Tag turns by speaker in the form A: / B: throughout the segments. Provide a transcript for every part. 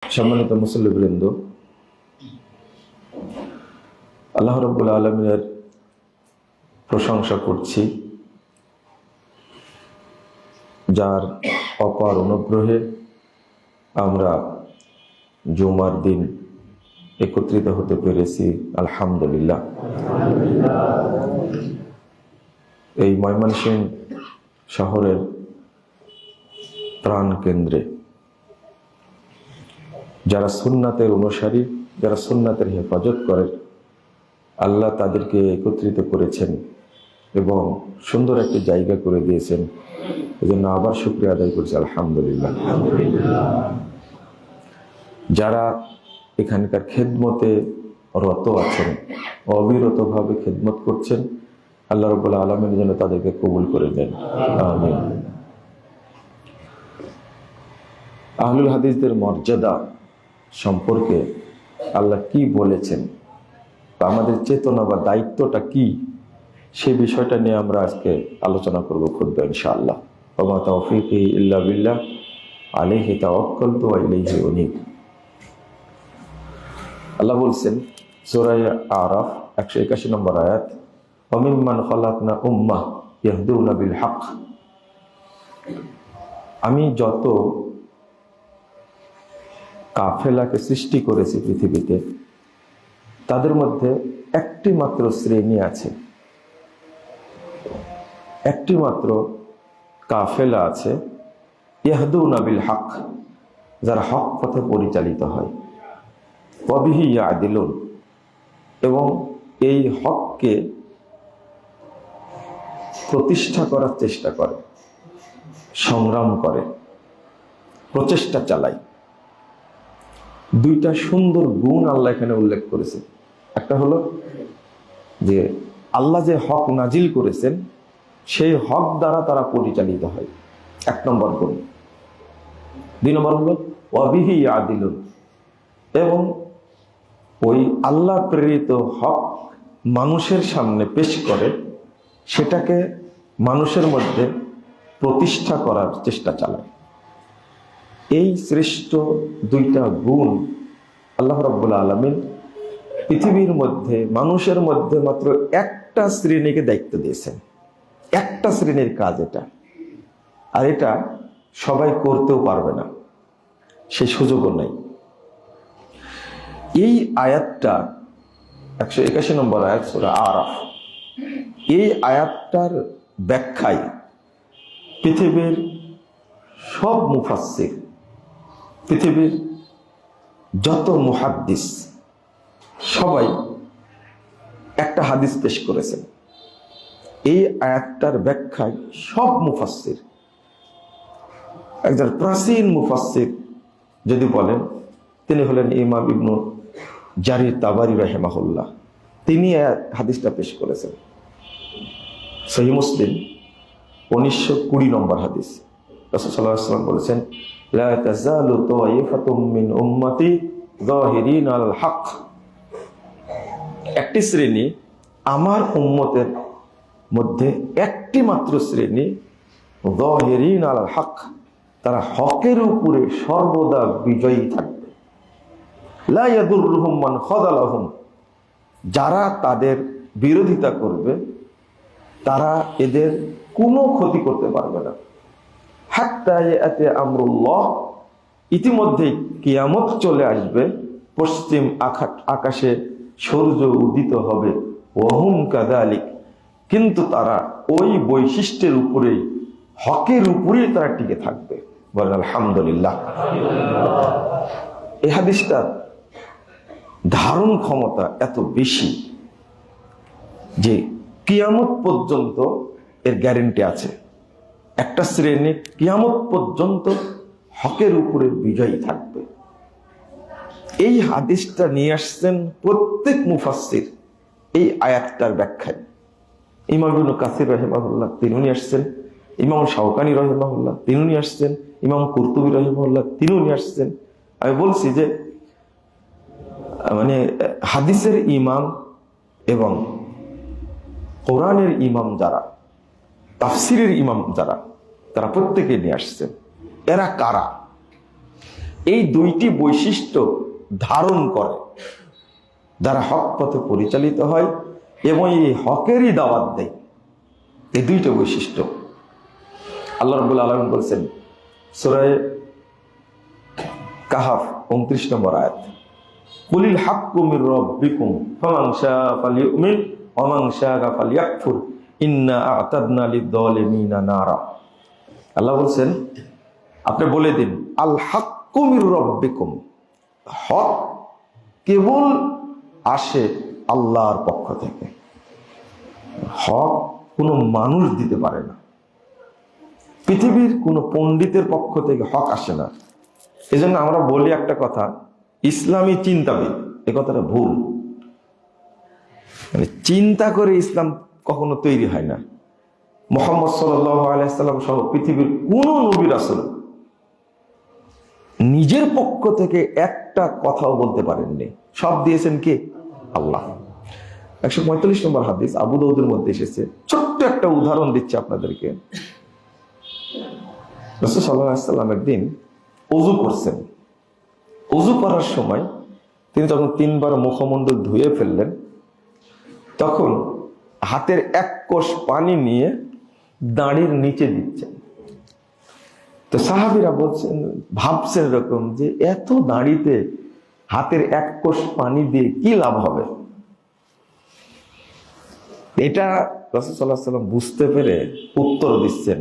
A: সম্মানিত মুসল্লিবৃন্দ, আল্লাহ রাব্বুল আলামিনের প্রশংসা করছি, যার অপার অনুগ্রহে আমরা জুমার দিন একত্রিত হতে পেরেছি। আলহামদুলিল্লাহ। এই ময়মনসিংহ শহরের প্রাণ কেন্দ্রে যারা সুন্নাতের অনুসারী, যারা সুন্নাতের হেফাজত করে, আল্লাহ তাদেরকে একত্রিত করেছেন এবং সুন্দর একটি জায়গা করে দিয়েছেন। এজন্য আবার শুকরিয়া আদায় করছি আলহামদুলিল্লাহ। যারা এখানকার খেদমতে রত আছেন, অবিরতভাবে খেদমত করছেন, আল্লাহ রাব্বুল আলামিন যেন তাদেরকে কবুল করে দেন, আমিন। আহলুল হাদিসদের মর্যাদা সম্পর্কে আল্লাহ কি বলেছেন, আমাদের চেতনা বা দায়িত্বটা কি, সেই বিষয়টা নিয়ে আমরা আজকে আলোচনা করব খুতবা ইনশাআল্লাহ। ওয়া মা তাওফীকি ইল্লা বিল্লাহ, আলাইহি তাওয়াক্কালতু ওয়া ইলাইহি উনীব। আল্লাহ বলছেন সূরা আরাফ 181 নম্বর আয়াত, ওয়া মিম্মান খালাকনা উম্মাহ ইয়াহদুনা বিল হক। আমি যত কাফেলাকে সৃষ্টি করেছি পৃথিবীতে, তাদের মধ্যে একটি মাত্র শ্রেণী আছে, একটি মাত্র কাফেলা আছে, ইয়াহদুনা বিল হক, যারা হক পথে পরিচালিত হয়, ওয়া বিহি ইয়াদিলুন, এবং এই হককে প্রতিষ্ঠা করার চেষ্টা করে, সংগ্রাম করে, প্রচেষ্টা চালায়। দুইটা সুন্দর গুণ আল্লাহ এখানে উল্লেখ করেছেন। একটা হলো যে আল্লাহ যে হক নাজিল করেছেন, সেই হক দ্বারা তারা পরিচালিত হয়, 1 নম্বর গুণ। 2 নম্বর হলো ওয়া বিহি ইয়াদিলুন, এবং ওই আল্লাহ প্রেরিত হক মানুষের সামনে পেশ করে, সেটাকে মানুষের মধ্যে প্রতিষ্ঠা করার চেষ্টা চালায়। এই শ্রেষ্ঠ দুইটা গুণ আল্লাহ রাব্বুল আলামিন পৃথিবীর মধ্যে, মানুষের মধ্যে মাত্র একটা শ্রেণীকে দায়িত্ব দিয়েছেন। একটা শ্রেণীর কাজ এটা, আর এটা সবাই করতেও পারবে না, সেই সুযোগও নাই। এই আয়াতটা 181 নম্বর আয়াত সূরা আরাফ, এই আয়াতটার ব্যাখ্যায় পৃথিবীর সব মুফাসসির, পৃথিবীর যত মুহাদ্দিস, সবাই একটা হাদিস পেশ করেছেন। এই আয়াতটার ব্যাখ্যায় সব মুফাসসির, একজন প্রাচীন মুফাসসির যদি বলেন, তিনি হলেন ইমাম ইবনু জারির তাবারি রাহিমাহুল্লাহ। তিনি হাদিসটা পেশ করেছেন সহিহ মুসলিম 1920 নম্বর হাদিস। রাসূল সাল্লাল্লাহু আলাইহি ওয়াসাল্লাম বলেছেন, লা তাযালু তাওয়াইফাতুম মিন উম্মতি যাহিরিনা আল হক। একটি শ্রেণী আমার উম্মতের মধ্যে, একটি মাত্র শ্রেণী যাহিরিনা আল হক, তারা হকের উপরে সর্বদা বিজয়ী থাকবে। লা ইয়াদুররুহুম মান খাযালাহুম, যারা তাদের বিরোধিতা করবে তারা এদের কোনো ক্ষতি করতে পারবে না। হাত্তা ইয়াতি আমরুল্লাহ, ইতিমধ্যেই কিয়ামত চলে আসবে, পশ্চিম আকাশে সূর্য উদিত হবে। ওয়াহুম কাযালিক, কিন্তু তারা ওই বৈশিষ্ট্যের উপরেই, হকের উপরেই তারা টিকে থাকবে। বলেন আলহামদুলিল্লাহ। এই হাদিসটা ধারণ ক্ষমতা এত বেশি যে কিয়ামত পর্যন্ত এর গ্যারেন্টি আছে। একটা শ্রেণী কিয়ামত পর্যন্ত হকের উপরে বিজয়ী থাকবে। এই হাদিসটা নিয়ে আসছেন প্রত্যেক মুফাসসির এই আয়াতটার ব্যাখ্যায়। ইমাম ইবনে কাসির রাহিমাহুল্লাহ তিনি নিয়ে আসছেন, ইমাম শাওকানি রাহিমাহুল্লাহ তিনি নিয়ে আসছেন, ইমাম কুরতুবী রাহিমাহুল্লাহ তিনি নিয়ে আসছেন। আমি বলছি যে মানে হাদিসের ইমাম এবং কোরআনের ইমাম যারা, তাফসিরের ইমাম যারা, তারা প্রত্যেকে নিয়ে আসছেন। এরা কারা? এই দুইটি বৈশিষ্ট্য ধারণ করে যারা হক পথে পরিচালিত হয় এবং এই হকেরই দাওয়াত দেয়। এই দুইটা বৈশিষ্ট্য আল্লাহ রাব্বুল আলামিন বলছেন সূরা কাহাফ 29 নম্বর আয়াত, কুলিল হাক্কু মির রাব্বিকুম ফামান শাআ ফালিউমিন ওয়া মান শাআ ফালিয়াকফুর ইন্না আ'তাদনা লিয-যালিমিনা নারা। আল্লাহ বলছেন আপনি বলে দিন আল হাক্কু মির রাব্বিকুম, হক কেবল আসে আল্লাহর পক্ষ থেকে। হক কোনো মানুষ দিতে পারে না, পৃথিবীর কোনো পণ্ডিতের পক্ষ থেকে হক আসে না। এজন্য আমরা বলি একটা কথা, ইসলামী চিন্তাবিদ, এ কথাটা ভুল। মানে চিন্তা করে ইসলাম কখনো তৈরি হয় না। মুহাম্মদ সাল্লাল্লাহু আলাইহি সাল্লাম সহ পৃথিবীর কোন নবী রাসূল নিজের পক্ষ থেকে একটা কথাও বলতে পারেননি, সব দিয়েছেন কে? আল্লাহ। 145 নম্বর হাদিস আবু দাউদের মধ্যে এসেছে। ছোট্ট একটা উদাহরণ দিচ্ছি আপনাদেরকে। রাসূল সাল্লাল্লাহু আলাইহি সাল্লাম একদিন ওযু করছেন। ওযু করার সময় তিনি যখন 3 বার মুখমণ্ডল ধুয়ে ফেললেন, তখন হাতের এক কোষ পানি নিয়ে দাঁড়ির নিচে দিচ্ছেন। তো সাহাবীরা বলছেন, ভাবছেন এরকম যে এত দাঁড়িতে হাতের এক কোষ পানি দিয়ে কি লাভ হবে। এটা রাসূল সাল্লাল্লাহু আলাইহি সাল্লাম বুঝতে পেরে উত্তর দিচ্ছেন,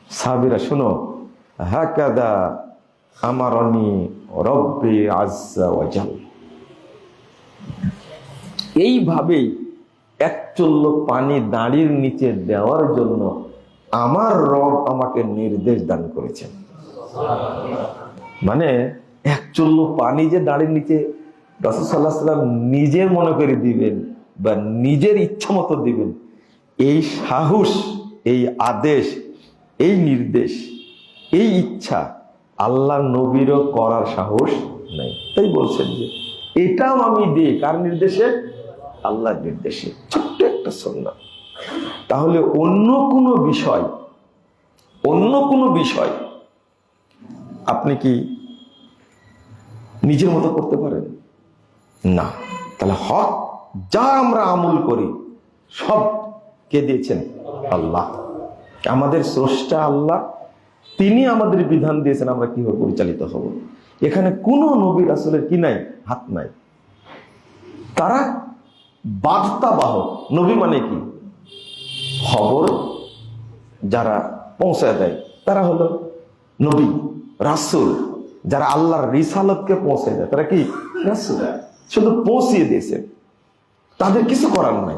A: সাহাবীরা শোনো, হাকাদা আমারনি রব্বি আজ্জা ওয়া জাল, এইভাবেই এক চুল্লু পানি দাঁড়ির নিচে দেওয়ার জন্য আমার রব আমাকে নির্দেশ দান করেছেন। মানে এক চুল্লু পানি যে দাঁড়ির নিচে রাসূল সাল্লাল্লাহু আলাইহি সাল্লাম নিজে মনে করে দিবেন বা নিজের ইচ্ছা মতো দিবেন, এই সাহস, এই আদেশ, এই নির্দেশ, এই ইচ্ছা আল্লাহ নবীরও করার সাহস নাই। তাই বলছেন যে এটাও আমি দিই কার নির্দেশে? আল্লাহর নির্দেশে। ছোট্ট একটা সুন্নাহ। তাহলে অন্য কোনো বিষয় আপনি কি নিজের মতো করতে পারেন না। তাহলে হক যা আমরা আমল করি সব কে দিয়েছেন? আল্লাহ। আমাদের স্রষ্টা আল্লাহ, তিনি আমাদের বিধান দিয়েছেন আমরা কিভাবে পরিচালিত হব। এখানে কোনো নবী রাসূলের কি নাই? হাত নাই। তারা বার্তাবাহক। নবী মানে কি? খবর যারা পৌঁছায় দেয় তারা হলো নবী। রাসূল যারা আল্লাহর রিসালাতকে পৌঁছে দেয় তারা কি? রাসূল। শুধু পৌঁছিয়ে দিয়েছে, তাদের কিছু করার নাই।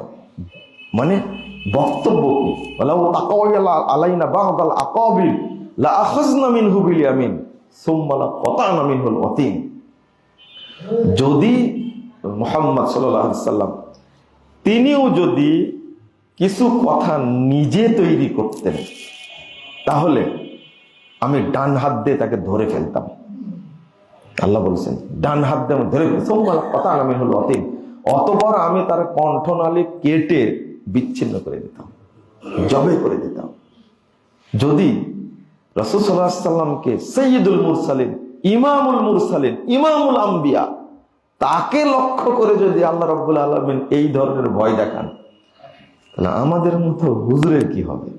A: মানে বক্তব্য কি? ওয়ালাউ তাকাওয়ালা আলাইনা বা'দাল আকাবির লা আখাযনা মিনহু বিল ইয়ামিন সুম্মা লা কাতা'না মিনহুল ওয়াতিন। যদি মুহাম্মদ সাল্লাল্লাহু আলাইহি সাল্লাম তিনিও যদি কিছু কথা নিজে তৈরি করতেন, তাহলে আমি ডান হাত দিয়ে তাকে ধরে ফেলতাম। আল্লাহ বলছেন ডান হাত দিয়ে আমি ধরে ফেলতাম, সুম্মা লা কাতা'না মিনহুল ওয়াতিন, অতঃপর আমি তার কণ্ঠনালী কেটে বিচ্ছিন্ন করে দিতাম, জবে করে দিতাম। যদি রাসূল সাল্লাল্লাহু আলাইহি সাল্লামকে সাইয়্যিদুল মুরসালিন, ইমামুল মুরসালিন, ইমামুল আম্বিয়া, তাকে লক্ষ্য করে যদি আল্লাহ রাব্বুল আলামিন এই ধরনের ভয় দেখান, তাহলে আমাদের মতো হুজুরের কি হবে,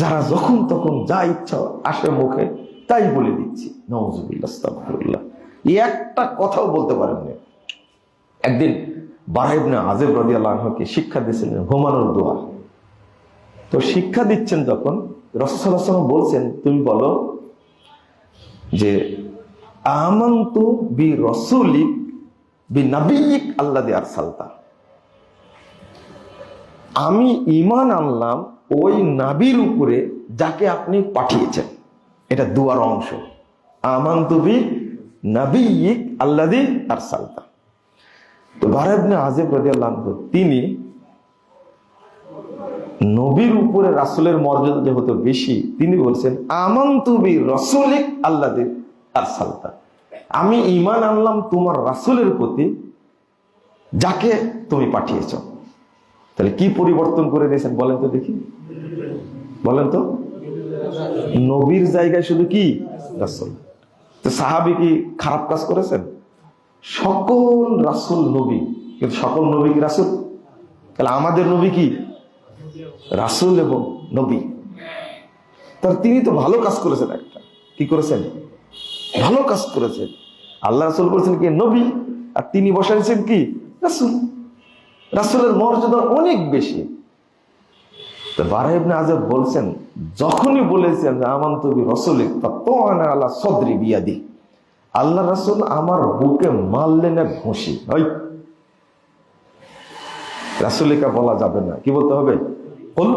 A: যারা যখন তখন যা ইচ্ছা আসে মুখে তাই বলে দিচ্ছি। নাউযুবিল্লাহ, আস্তাগফিরুল্লাহ। একটা কথাও বলতে পারেন না। একদিন বারা ইবনে আযিব রাদিয়াল্লাহু আনহুকে শিক্ষা দিয়েছিলেন ঘুমানোর দোয়া। তো শিক্ষা দিচ্ছেন যখন রাসূল সাল্লাল্লাহু আলাইহি ওয়াসাল্লাম বলছেন, তুমি বলো যে আমানতু বি রাসূলিক বি নাবিয়িক আল্লাযী আরসালতা, আমি ঈমান আনলাম ওই নবীর উপরে যাকে আপনি পাঠিয়েছেন। এটা দুয়ার অংশ। আমানতু বি নাবিয়িক আল্লাযী আরসালতা। তো বারা ইবনে আযিব রাদিয়াল্লাহু আনহু তিনি নবীর উপরে রাসূলের মর্যাদা যেহেতু বেশি, তিনি বলছেন আমানতু বি রাসূলিক আল্লাযী আরসালতা, আমি ঈমান আনলাম তোমার রাসূলের প্রতি যাকে তুমি পাঠিয়েছ। তাহলে কি পরিবর্তন করে দিয়েছেন বলেন তো দেখি, বলেন তো। নবীর জায়গায় শুধু কি? রাসূল। তো সাহাবী কি খারাপ কাজ করেছেন? সকল রাসূল নবী, কিন্তু সকল নবী কি রাসূল? তাহলে আমাদের নবী কি রাসূল এবং নবী? তার তিনি তো ভালো কাজ করেছেন। একটা কি করেছেন? ভালো কাজ করেছেন। আল্লাহ রাসূল বলেছেন কি নবী, আর তিনি বসাইছেন কি রাসূল। রাসূলের মর্যাদা অনেক বেশি। তো বারা ইবনে আযাব বলছেন, যখনই বলেছেন যে আমানতু বিরাসূলিক ফাতাওয়ানা আলা সাদরি বিয়াদি, আল্লাহ রাসূল আমার বুকে মারলেন এক ঘুষি। ওই রাসূলিকা বলা যাবে না, কি বলতে হবে? কুল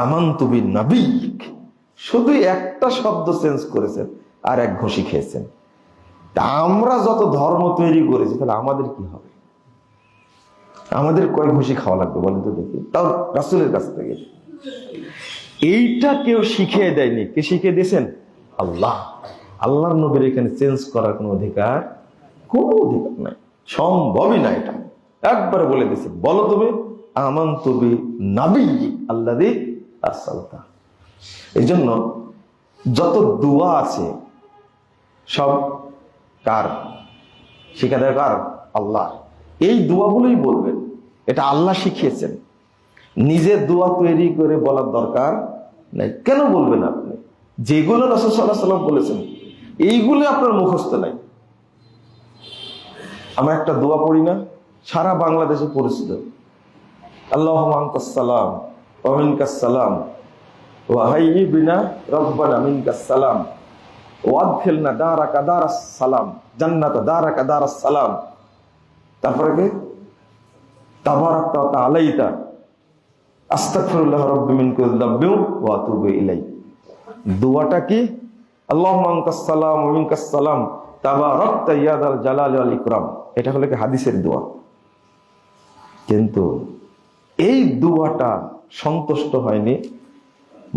A: আমানতু বিন্নাবিয়িক। শুধু একটা শব্দ চেঞ্জ করেছেন আর এক ঘুষি খেয়েছেন। তা আমরা যত ধর্ম তৈরি করেছি, তাহলে আমাদের কি হবে? আমাদের কয় ঘুষি খাওয়া লাগবে বলেন তো দেখি, তাও রাসূলের কাছ থেকে। এইটা কেউ শিখিয়ে দেয়নি। কে শিখিয়ে দিয়েছেন? আল্লাহ। আল্লাহর নবীর এখানে চেঞ্জ করার কোনো অধিকার নাই, সম্ভবই না। এটা একবারে বলে দিয়েছে, বলো তুমি আমানতু বিন্নাবিয়্যিক আল্লাযী আরসালতা। এই জন্য যত দোয়া আছে সব কার শিখা দেয়? কার? আল্লাহ। এই দোয়াগুলোই বলবেন, এটা আল্লাহ শিখিয়েছেন। নিজের দোয়া তৈরি করে বলার দরকার নাই। কেন বলবেন আপনি? যেগুলো রাসূল সাল্লাল্লাহু আলাইহি ওয়াসাল্লাম বলেছেন এইগুলো আপনার মুখস্থ নাই। আমরা একটা দোয়া পড়ি না, সারা বাংলাদেশে পরিচিত, আল্লাহুম্মা আনতাস সালাম ওয়া মিনকাস সালাম ওয়া হাইয়্যি বিনা রাব্বানা মিনকাস সালাম ওয়া আদখিলনা দারাকা দারাস সালাম জান্নাতা দারাকা দারাস সালাম। তারপরে কি? তাবারাকতা ওয়া তাআলাইতা আস্তাগফিরুল্লাহ রাব্বি মিন কুল্লি যামবিন ওয়া আতুবু ইলাইহি। দোয়াটা কি? আল্লাহুম্মা আনতাস সালাম ওয়া মিনকাস সালাম তাবারাকতা ইয়া যাল জালালি ওয়াল ইকরাম। এটা হলো কি হাদিসের দোয়া। কিন্তু এই দোয়াটা সন্তুষ্ট হয়নি,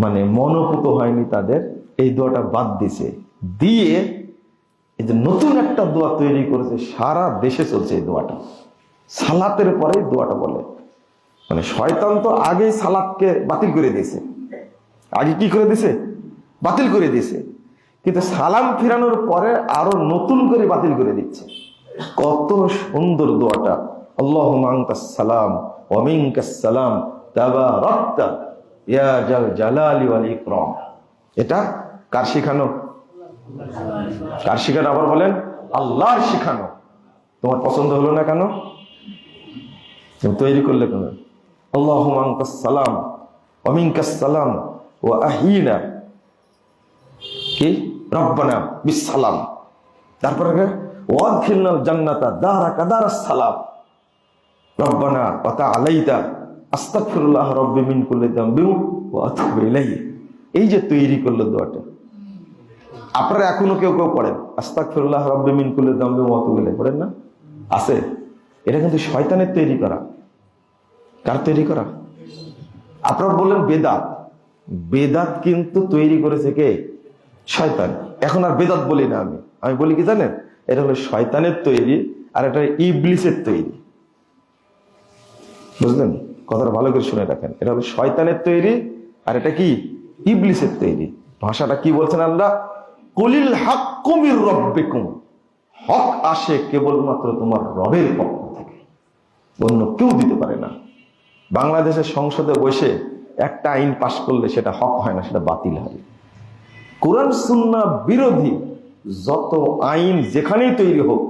A: মানে মনোপুত হয়নি তাদের, এই দোয়াটা বাদ দিছে। দিয়ে এই যে নতুন একটা দোয়া তৈরি করেছে, সারা দেশে চলছে এই দোয়াটা। সালাতের পরে দোয়াটা বলে, মানে শয়তান তো আগেই সালাতকে বাতিল করে দিয়েছে। আগে কি করে দিয়েছে? বাতিল করে দিয়েছে। কিন্তু সালাম ফিরানোর পরে আরো নতুন করে বাতিল করে দিচ্ছে। কত সুন্দর দোয়াটা, আল্লাহুম্মা আনতাস সালাম ওয়া মিনকাস সালাম তাবারাকতা ইয়া জাল জালালি ওয়াল ইকরাম। এটা কার শিখানো? কার শিখানো? আবার বলেন, আল্লাহর শিখানো। তোমার পছন্দ হলো না কেন? তুমি তৈরি করলে কেন? আল্লাহুম্মা আনতাস সালাম ওয়া মিনকাস সালাম ওয়া আহয়িনা কি রাব্বানা বিস সালাম। তারপরে ওয়া আদখিলনাল জান্নাতা দারাকা দারাস সালাম রব্বানা ওয়া তাআলাইতা আস্তাগফিরুল্লাহ রাব্বি মিন কুল্লি যামবিন ওয়া আতুবু ইলাইহি। এই যে তৈরি করলো দোয়াটা, আপনারা এখনো কেউ কেউ পড়েন আস্তাগফিরুল্লাহ রাব্বি মিন কুল্লি যামবিন ওয়া আতুবু ইলাইহি, পড়েন না? আছে। এটা কিন্তু শয়তানের তৈরি করা। কার তৈরি করা? আপনারা বললেন বেদাত। বেদাত কিন্তু তৈরি করেছে কে? শয়তান। এখন আর বেদাত বলি না, আমি বলি কি জানেন, এটা হলো শয়তানের তৈরি, আর এটা ইবলিসের তৈরি। বুঝলেন? কথাটা ভালো করে শুনে রাখেন। এটা হলো শয়তানের তৈরি, আর এটা কি? ইবলিসের তৈরি। ভাষাটা কি বলছেন আল্লাহ? কুলিল হাক্কু মির রাব্বিকুম। হক আসে কেবলমাত্র তোমার রবের পক্ষ থেকে, অন্য কেউ দিতে পারে না। বাংলাদেশের সংসদে বসে একটা আইন পাশ করলে সেটা হক হয় না, সেটা বাতিল হয়। কোরআন সুন্নাহ বিরোধী যত আইন যেখানেই তৈরি হোক,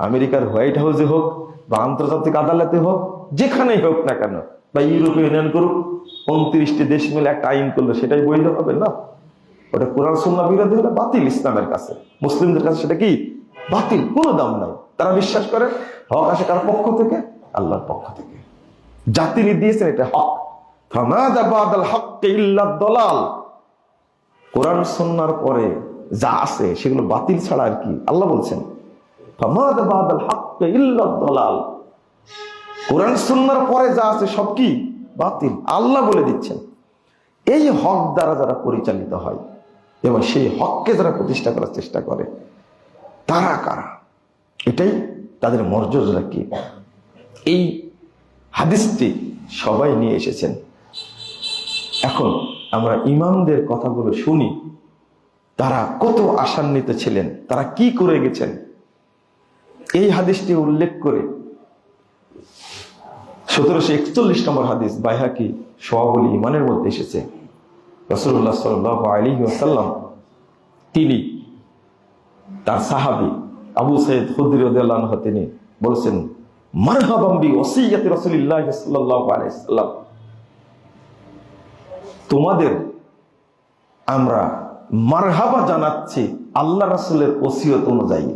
A: আমেরিকার হোয়াইট হাউসে হোক বা আন্তর্জাতিক আদালতে হোক, যেখানেই হোক না কেন, বা ইউরোপীয় ইউনিয়ন করুক, 29টি দেশ মিলে একটা আইন করলো, সেটাই বৈধ হবে না। ওটা কোরআন সুন্নাহ বিরোধী হলে বাতিল। ইসলামের কাছে, মুসলিমদের কাছে সেটা কি? বাতিল, কোনো দাম নাই। তারা বিশ্বাস করে হক আসে কার পক্ষ থেকে? আল্লাহর পক্ষ থেকে। যা তিনি দিয়েছেন এটা হক। ফামাযা বাদাল হাক্কি ইল্লা দালাল। কোরআন সুন্নাহর পরে যা আছে সেগুলো বাতিল ছাড়া আর কি? আল্লাহ বলছেন ফামাযা বাদাল হাক্কি ইল্লা দালাল। কোরআন সুন্নাহর পরে যা আছে সব কি? বাতিল। আল্লাহ বলে দিচ্ছেন। এই হক দ্বারা যারা পরিচালিত হয় এবং সেই হককে যারা প্রতিষ্ঠা করার চেষ্টা করে, তারা কারা? এটাই তাদের মর্যাদা কি? এই হাদিসটি সবাই নিয়ে এসেছেন। এখন আমরা ইমামদের কথাগুলো শুনি, তারা কত আশান্বিত ছিলেন, তারা কি করে গেছেন। এই হাদিসটি উল্লেখ করে 1741 নম্বর হাদিস বাইহাকি শুআবুল ঈমানের মধ্যে এসেছে। রাসূলুল্লাহ সাল্লাল্লাহু আলাইহি ওয়াসাল্লাম তিনি তার সাহাবী আবু সাঈদ খুদরি রাদিয়াল্লাহু আনহু তিনি বলেছেন, মারহাবাম বি ওসিয়াতি রাসূলিল্লাহ সাল্লাল্লাহু আলাইহি ওয়াসাল্লাম, তোমাদের আমরা মারহাবা জানাচ্ছি আল্লাহ রাসূলের ওসিয়ত অনুযায়ী।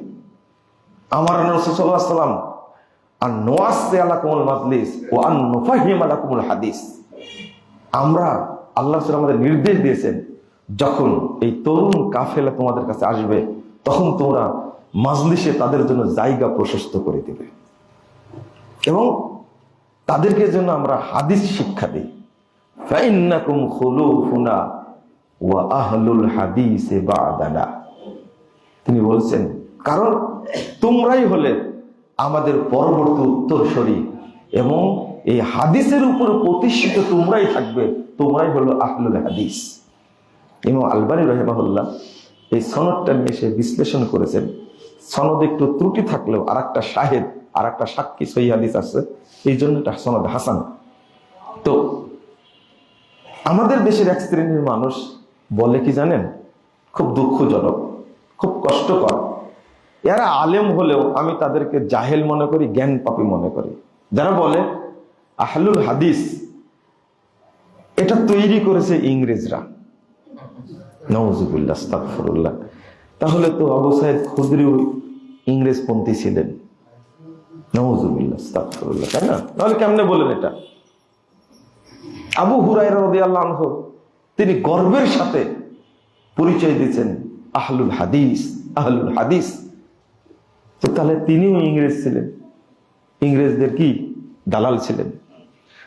A: আমার রাসূল সাল্লাল্লাহু আলাইহি ওয়াসাল্লাম আন নুয়াসসি আলাকুমুল মাজলিস ওয়া আন নুফাহিম আলাকুমুল হাদিস, আমরা আল্লাহ রাসূল আমাদের নির্দেশ দিয়েছেন যখন এই তরুণ কাফেলা তোমাদের কাছে আসবে তখন তোমরা মাজলিসে তাদের জন্য জায়গা প্রশস্ত করে দিবে এবং তাদেরকে জন্য আমরা হাদিস শিক্ষা দিই। ফাইন্নাকুম খুলুফুনা ওয়া আহলুল হাদিসে বা'দানা, তিনি বলছেন কারণ তোমরাই হলে আমাদের পরবর্তী উত্তরসূরি এবং এই হাদিসের উপর প্রতিষ্ঠিত তোমরাই থাকবে, তোমরাই হলো আহলুল হাদিস। ইমাম আলবানী রাহিমাহুল্লাহ এই সনদটা নিয়ে এসে বিশ্লেষণ করেছেন। সনদে একটু ত্রুটি থাকলেও আর একটা শাহেদ আর একটা সাক্ষী সহিহ হাদিস আছে, এই জন্য এটা সনদ হাসান। তো আমাদের দেশের এক শ্রেণীর মানুষ বলে কি জানেন, খুব দুঃখজনক, খুব কষ্টকর, এরা আলেম হলেও আমি তাদেরকে জাহেল মনে করি, জ্ঞান পাপী মনে করি। যারা বলে আহলুল হাদিস এটা তৈরি করেছে ইংরেজরা, নাউজুবিল্লাহ আস্তাগফিরুল্লাহ। তাহলে তো আবু সাঈদ খুদরি ইংরেজপন্থী ছিলেন, নাউজুবিল্লাহ আস্তাগফিরুল্লাহ, তাই না? তাহলে কেমনে বলেন এটা? আবু হুরায়রা রাদিয়াল্লাহু আনহু তিনি গর্বের সাথে পরিচয় দিয়েছেন আহলুল হাদিস, আহলুল হাদিস। তো তাহলে তিনিও ইংরেজ ছিলেন, ইংরেজদের কি দালাল ছিলেন।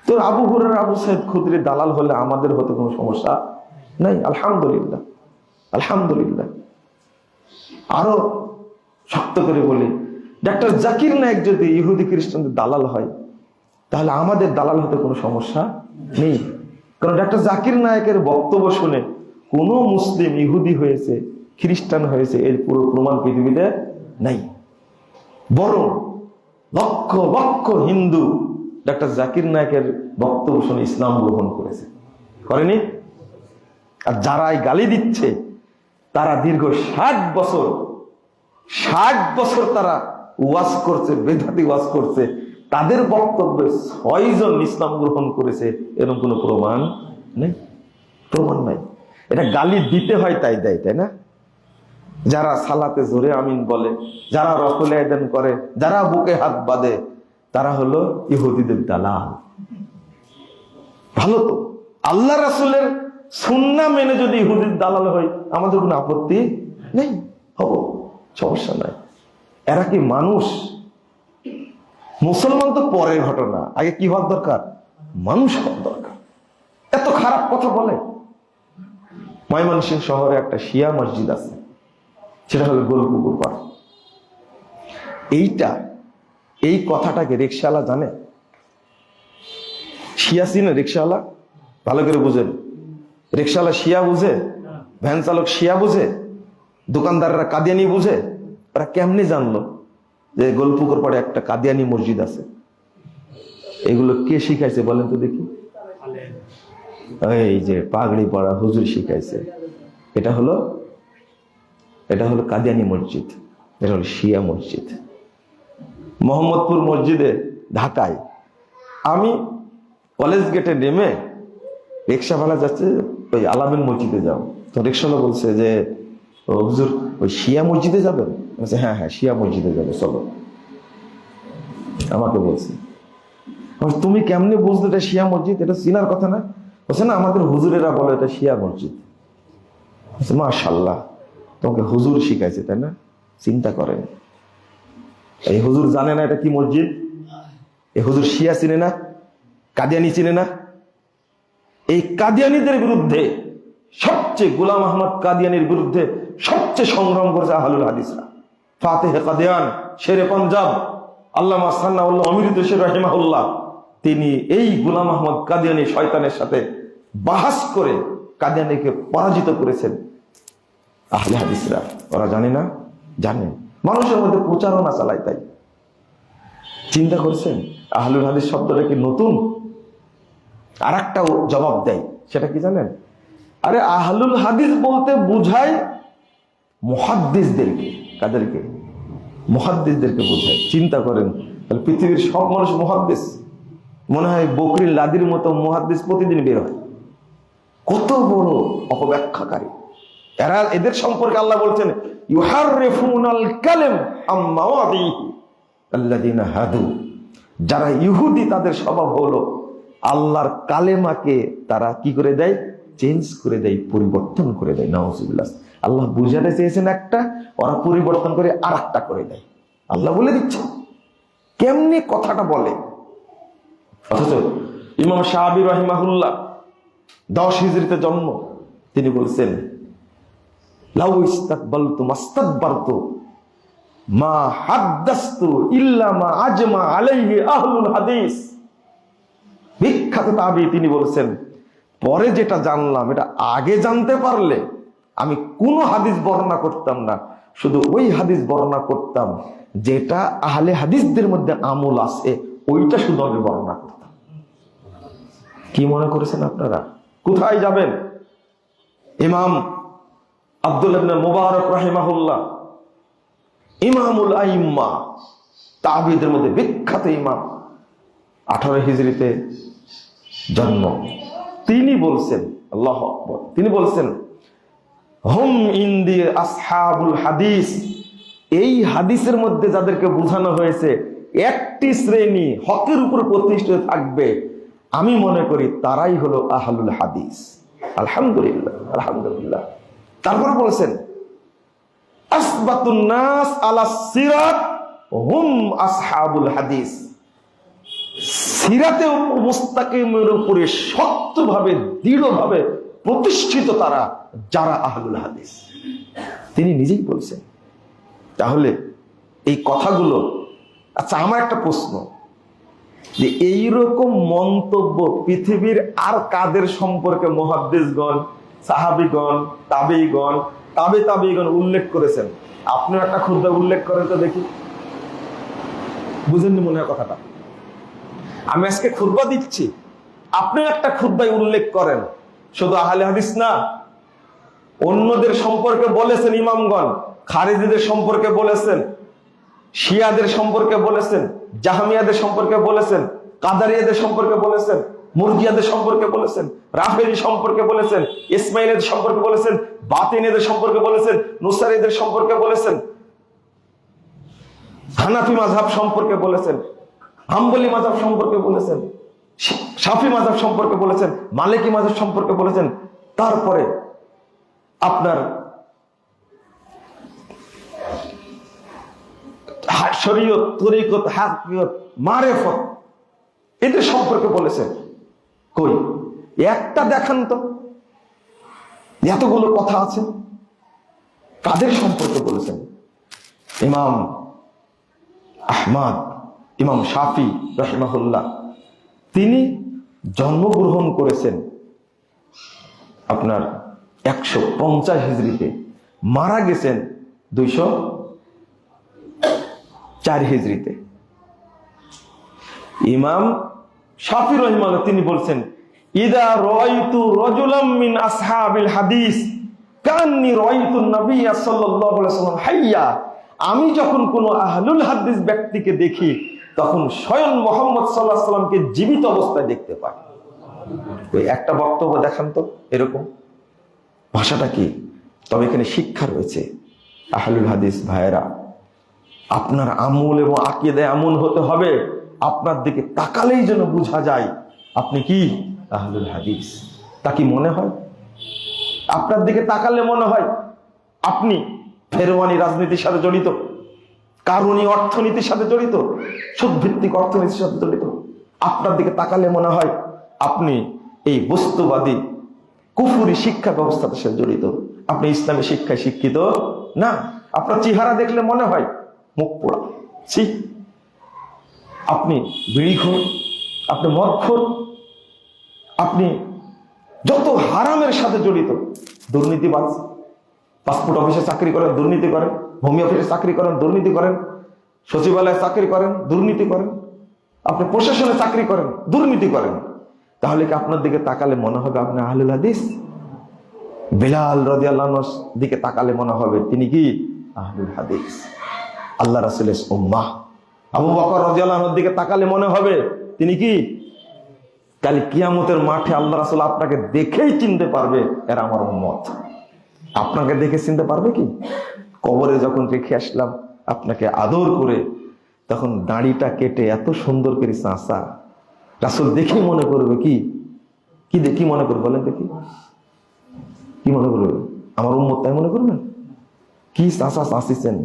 A: তো আবু হুরায়রা আবু সাঈদ খুদরি দালাল হলে আমাদের হতে কোনো সমস্যা নাই, আলহামদুলিল্লাহ, আলহামদুলিল্লাহ। আরো শক্ত করে বলি, ডাক্তার জাকির নায়েক যদি ইহুদি খ্রিস্টানদের দালাল হয় তাহলে আমাদের দালাল হতে কোনো সমস্যা নেই, কারণ ডাক্তার জাকির নায়েকের বক্তব্য শুনে কোন মুসলিম ইহুদি হয়েছে, খ্রিস্টান হয়েছে এর পুরো প্রমাণ পৃথিবীতে নাই। বরং লক্ষ লক্ষ হিন্দু ডাক্তার জাকির নায়েকের বক্তব্য শুনে ইসলাম গ্রহণ করেছে, করেনি? আর যারা গালি দিচ্ছে তারা দীর্ঘ 60 বছর তারা ওয়াজ করছে, বেদাতি ওয়াজ করছে, তাদের বক্তব্যে 6 জন ইসলাম গ্রহণ করেছে, এরকম কোনো প্রমাণ নেই, প্রমাণ নাই। এটা গালি দিতে হয় তাই দেয়, তাই না? যারা সালাতে জোরে আমিন বলে, যারা রফলে আযান করে, যারা বুকে হাত বাঁধে, তারা হলো ইহুদিদের দালাল। ভালো তো, আল্লাহ রাসূলের সুন্নাহ মেনে যদি ইহুদির দালাল হয় আমাদের কোনো আপত্তি নেই, হব, সমস্যা নাই। এরা কি মানুষ? মুসলমান তো পরের ঘটনা, আগে কি হওয়ার দরকার? মানুষ হওয়ার দরকার। এত খারাপ কথা বলে। ময়মনসিংহ শহরে একটা শিয়া মসজিদ আছে, সেটা হলো গোলপুকুর পাড়। এই কথাটাকে রিকশাওয়ালা জানে? শিয়া চিনে? রিকশাওয়ালা ভালো করে বুঝেন। রিকশাওয়ালা শিয়া বুঝে, ভ্যান চালক শিয়া বুঝে, দোকানদাররা কাদিয়ানি বুঝে। ওরা কেমনি জানলো যে গোলপুকুর পাড়ে একটা কাদিয়ানি মসজিদ আছে? এগুলো কে শিখাইছে বলেন তো দেখি? এই যে পাগড়ি পরা হুজুর শিখাইছে। এটা হলো কাদিয়ানি মসজিদ, এটা হলো শিয়া মসজিদ। মোহাম্মদপুর মসজিদে ঢাকায় আমি কলেজ গেটে নেমে রিক্সা ভাড়া যাচ্ছে, ওই আলামিন মসজিদে যাও। তো রিক্সাওয়ালা বলছে যে হুজুর ওই শিয়া মসজিদে যাবেন? বলছে হ্যাঁ হ্যাঁ শিয়া মসজিদে যাবে, চলো। আমাকে বলছে তুমি কেমনে বুঝলে এটা শিয়া মসজিদ? এটা চিনার কথা না? বলছে না, আমাদের হুজুরেরা বলে এটা শিয়া মসজিদ। মাশাআল্লাহ, তোমাকে হুজুর শিখাইছে, তাই না? চিন্তা করেন, এই হুজুর জানে না এটা কি মসজিদ? এই হুজুর শিয়া চিনে না, কাদিয়ানি চিনে না? এই কাদিয়ানিদের বিরুদ্ধে সবচেয়ে, গোলাম আহমদ কাদিয়ানির বিরুদ্ধে সবচেয়ে সংগ্রাম করেছে আহলুল হাদিসরা। ফাতেহে কাদিয়ান, শেরে পাঞ্জাব, আল্লামা সান্নাউল্লাহ অমৃত শের রাহিমাহুল্লাহ, তিনি এই গোলাম আহমদ কাদিয়ানি শয়তানের সাথে বাহাস করে কাদিয়ানিকে পরাজিত করেছেন। আহলে হাদিসরা, ওরা জানে না? জানে। মানুষের মধ্যে প্রচারণা চালায়। তাই চিন্তা করছেন আহলুল হাদিস শব্দটা কি নতুন? আর একটা জবাব দেয়, সেটা কি জানেন? আরে আহলুল হাদিস বলতে বুঝায় মুহাদ্দিসদেরকে। কাদেরকে? মুহাদ্দিসদেরকে বোঝায়। চিন্তা করেন, তাহলে পৃথিবীর সব মানুষ মুহাদ্দিস? মনে হয় বকরির লাদির মতো মুহাদ্দিস প্রতিদিন বের হয়। কত বড় অপব্যাখ্যাকারী এরা! এদের সম্পর্কে আল্লাহ বলছেন, ইউহাররিফুনাল কালিম আম মাওয়াদিহি আল্লাযিনা হাদু। যারা ইহুদি তাদের স্বভাব হলো আল্লাহর কালেমাকে তারা কি করে দেয়? চেঞ্জ করে দেয়, পরিবর্তন করে দেয়। নাউজুবিল্লাহ। আল্লাহ বুঝাতে চেয়েছেন একটা, ওরা পরিবর্তন করে আর একটা করে দেয়। আল্লাহ বলে দিচ্ছে কেমনি কথাটা বলে। অথচ ইমাম শাহাবি রাহিমাহুল্লাহ 10 হিজরিতে জন্ম, তিনি বলছেন, লাউ ইস্তাকবালতু মাস্তাকবারতু মা হাদ্দাসতু ইল্লা মা আজমা আলাইহি আহলুল হাদিস। বিখ্যাত তাবী, তিনি বলছেন, পরে যেটা জানলাম এটা আগে জানতে পারলে আমি কোনো হাদিস বর্ণনা করতাম না, শুধু ওই হাদিস বর্ণনা করতাম যেটা আহলে হাদিসদের মধ্যে আমল আছে, ওইটা শুধু আমি বর্ণনা করতাম। কি মনে করেছেন আপনারা? কোথায় যাবেন? ইমাম আব্দুল্লাহ ইবনে মুবারক রাহিমাহুল্লাহ, ইমামুল আইম্মা, তাবিদের মধ্যে বিখ্যাত ইমাম, 18 হিজরিতে জন্ম। তিনি বলছেন, আল্লাহু আকবার, তিনি বলছেন, হুম ইনদি আসহাবুল হাদিস। এই হাদিসের মধ্যে যাদেরকে বোঝানো হয়েছে একটি শ্রেণী হকের উপর প্রতিষ্ঠিত থাকবে, আমি মনে করি তারাই হলো আহলুল হাদিস। আলহামদুলিল্লাহ, আলহামদুলিল্লাহ। তারপর বলেছেন, আসবাতুন নাস আলা সিরাত হুম আসহাবুল হাদিস। সিরাতে মুস্তাকিমের উপরে শক্তভাবে, দৃঢ়ভাবে প্রতিষ্ঠিত তারা যারা আহলুল হাদিস। তিনি নিজেই বলছেন। তাহলে এই কথাগুলো, আচ্ছা আমার একটা প্রশ্ন, যে এইরকম মন্তব্য পৃথিবীর আর কাদের সম্পর্কে মুহাদ্দিসগণ, সাহাবীগণ, তাবেঈগণ, তাবেঈগণ উল্লেখ করেছেন? আপনিও একটা খুতবা উল্লেখ করেন তো দেখি। বুঝেননি মনে হয় কথাটা? আমি আজকে খুতবা দিচ্ছি, আপনিও একটা খুতবায় উল্লেখ করেন। শুধু আহলে হাদিস না, অন্যদের সম্পর্কে বলেছেন ইমামগণ, খারিজিদের সম্পর্কে বলেছেন, শিয়াদের সম্পর্কে বলেছেন, জাহমিয়াদের সম্পর্কে বলেছেন, কাদারিয়াদের সম্পর্কে বলেছেন, মুরজিয়াদের সম্পর্কে বলেছেন, রাফেজি সম্পর্কে বলেছেন, ইসমাইলীদের সম্পর্কে বলেছেন, বাতিনীদের সম্পর্কে বলেছেন, নুসাইরীদের সম্পর্কে বলেছেন, হানাফি মাযহাব সম্পর্কে বলেছেন, হাম্বলি মাযহাব সম্পর্কে বলেছেন, শাফি মাযহাব সম্পর্কে বলেছেন, মালিকি মাযহাব সম্পর্কে বলেছেন। তারপরে আপনার শরীয়ত, তরিকত, হাকিকত, মারেফত, এদের সম্পর্কে বলেছেন। কই একটা দেখান তো, এতগুলো কথা আছে, কাদের সম্পর্কে বলেছেন? ইমাম আহমদ, ইমাম শাফি রাহিমাহুল্লাহ, তিনি জন্মগ্রহণ করেছেন আপনার 150 হিজরিতে, মারা গেছেন 204 হিজরিতে। ইমাম শাফি রাহিমাহুল্লাহ তিনি বলছেন, ইদা রাআইতু রাজুলাম মিন আসহাবিল হাদিস কান্নী রাআইতু নবী সাল্লাল্লাহু আলাইহি ওয়াসাল্লাম হাইয়া। আমি যখন কোন আহলুল হাদিস ব্যক্তিকে দেখি তখন স্বয়ং মুহাম্মদ সাল্লাল্লাহু আলাইহি ওয়াসাল্লামকে জীবিত অবস্থায় দেখতে পাই। ওই একটা বক্তব্য দেখান তো এরকম। ভাষাটা কি? তবে এখানে শিক্ষা রয়েছে। আহলুল হাদিস ভাইয়েরা, আপনার আমল এবং আকীদা এমন হতে হবে আপনার দিকে তাকালেই যেন বোঝা যায় আপনি কি আহলুল হাদিস। তা কি মনে হয়? আপনার দিকে তাকালে মনে হয় আপনি ফেরওয়ানি রাজনীতির সাথে জড়িত, কারণী অর্থনীতির সাথে জড়িত, সুদভিত্তিক অর্থনীতির সাথে জড়িত। আপনার দিকে তাকালে মনে হয় আপনি এই বস্তুবাদী কুফুরি শিক্ষা ব্যবস্থার সাথে জড়িত, আপনি ইসলামী শিক্ষায় শিক্ষিত না। আপনার চেহারা দেখলে মনে হয় মুখ পোড়া, আপনি বিড়িখোর, আপনি মদখোর, আপনি যত হারামের সাথে জড়িত, দুর্নীতিবাজ, পাসপোর্ট অফিসে চাকরি করেন, দুর্নীতি করেন, ভূমি অফিসে চাকরি করেন, দুর্নীতি করেন, সচিবালয়ে চাকরি করেন, দুর্নীতি করেন, আপনি প্রশাসনে চাকরি করেন, দুর্নীতি করেন, তাহলে কি আপনার দিকে তাকালে মনে হবে আপনি আহলুল হাদিস? বিলাল রাদিয়াল্লাহু আনহুর দিকে তাকালে মনে হবে তিনি কি আহলুল হাদিস, আল্লাহ রাসূলের উম্মাহ। আবু বকর রাদিয়াল্লাহু আনহুর দিকে তাকালে মনে হবে তিনি কি? কাল কিয়ামতের মাঠে আল্লাহ রাসূল আপনাকে দেখেই চিনতে পারবে এরা আমার উম্মত। আপনাকে দেখে চিনতে পারবে কি? কবরে যখন রেখে আসলাম আপনাকে আদর করে, তখন দাড়িটা কেটে এত সুন্দর করে চাঁচা, রাসূল দেখেই মনে করবে কি কি দেখি মনে করবে বলেন দেখি, কি মনে করবে? আমার উম্মত তাই মনে করবেন? কি চাঁচা চাঁচিছেন,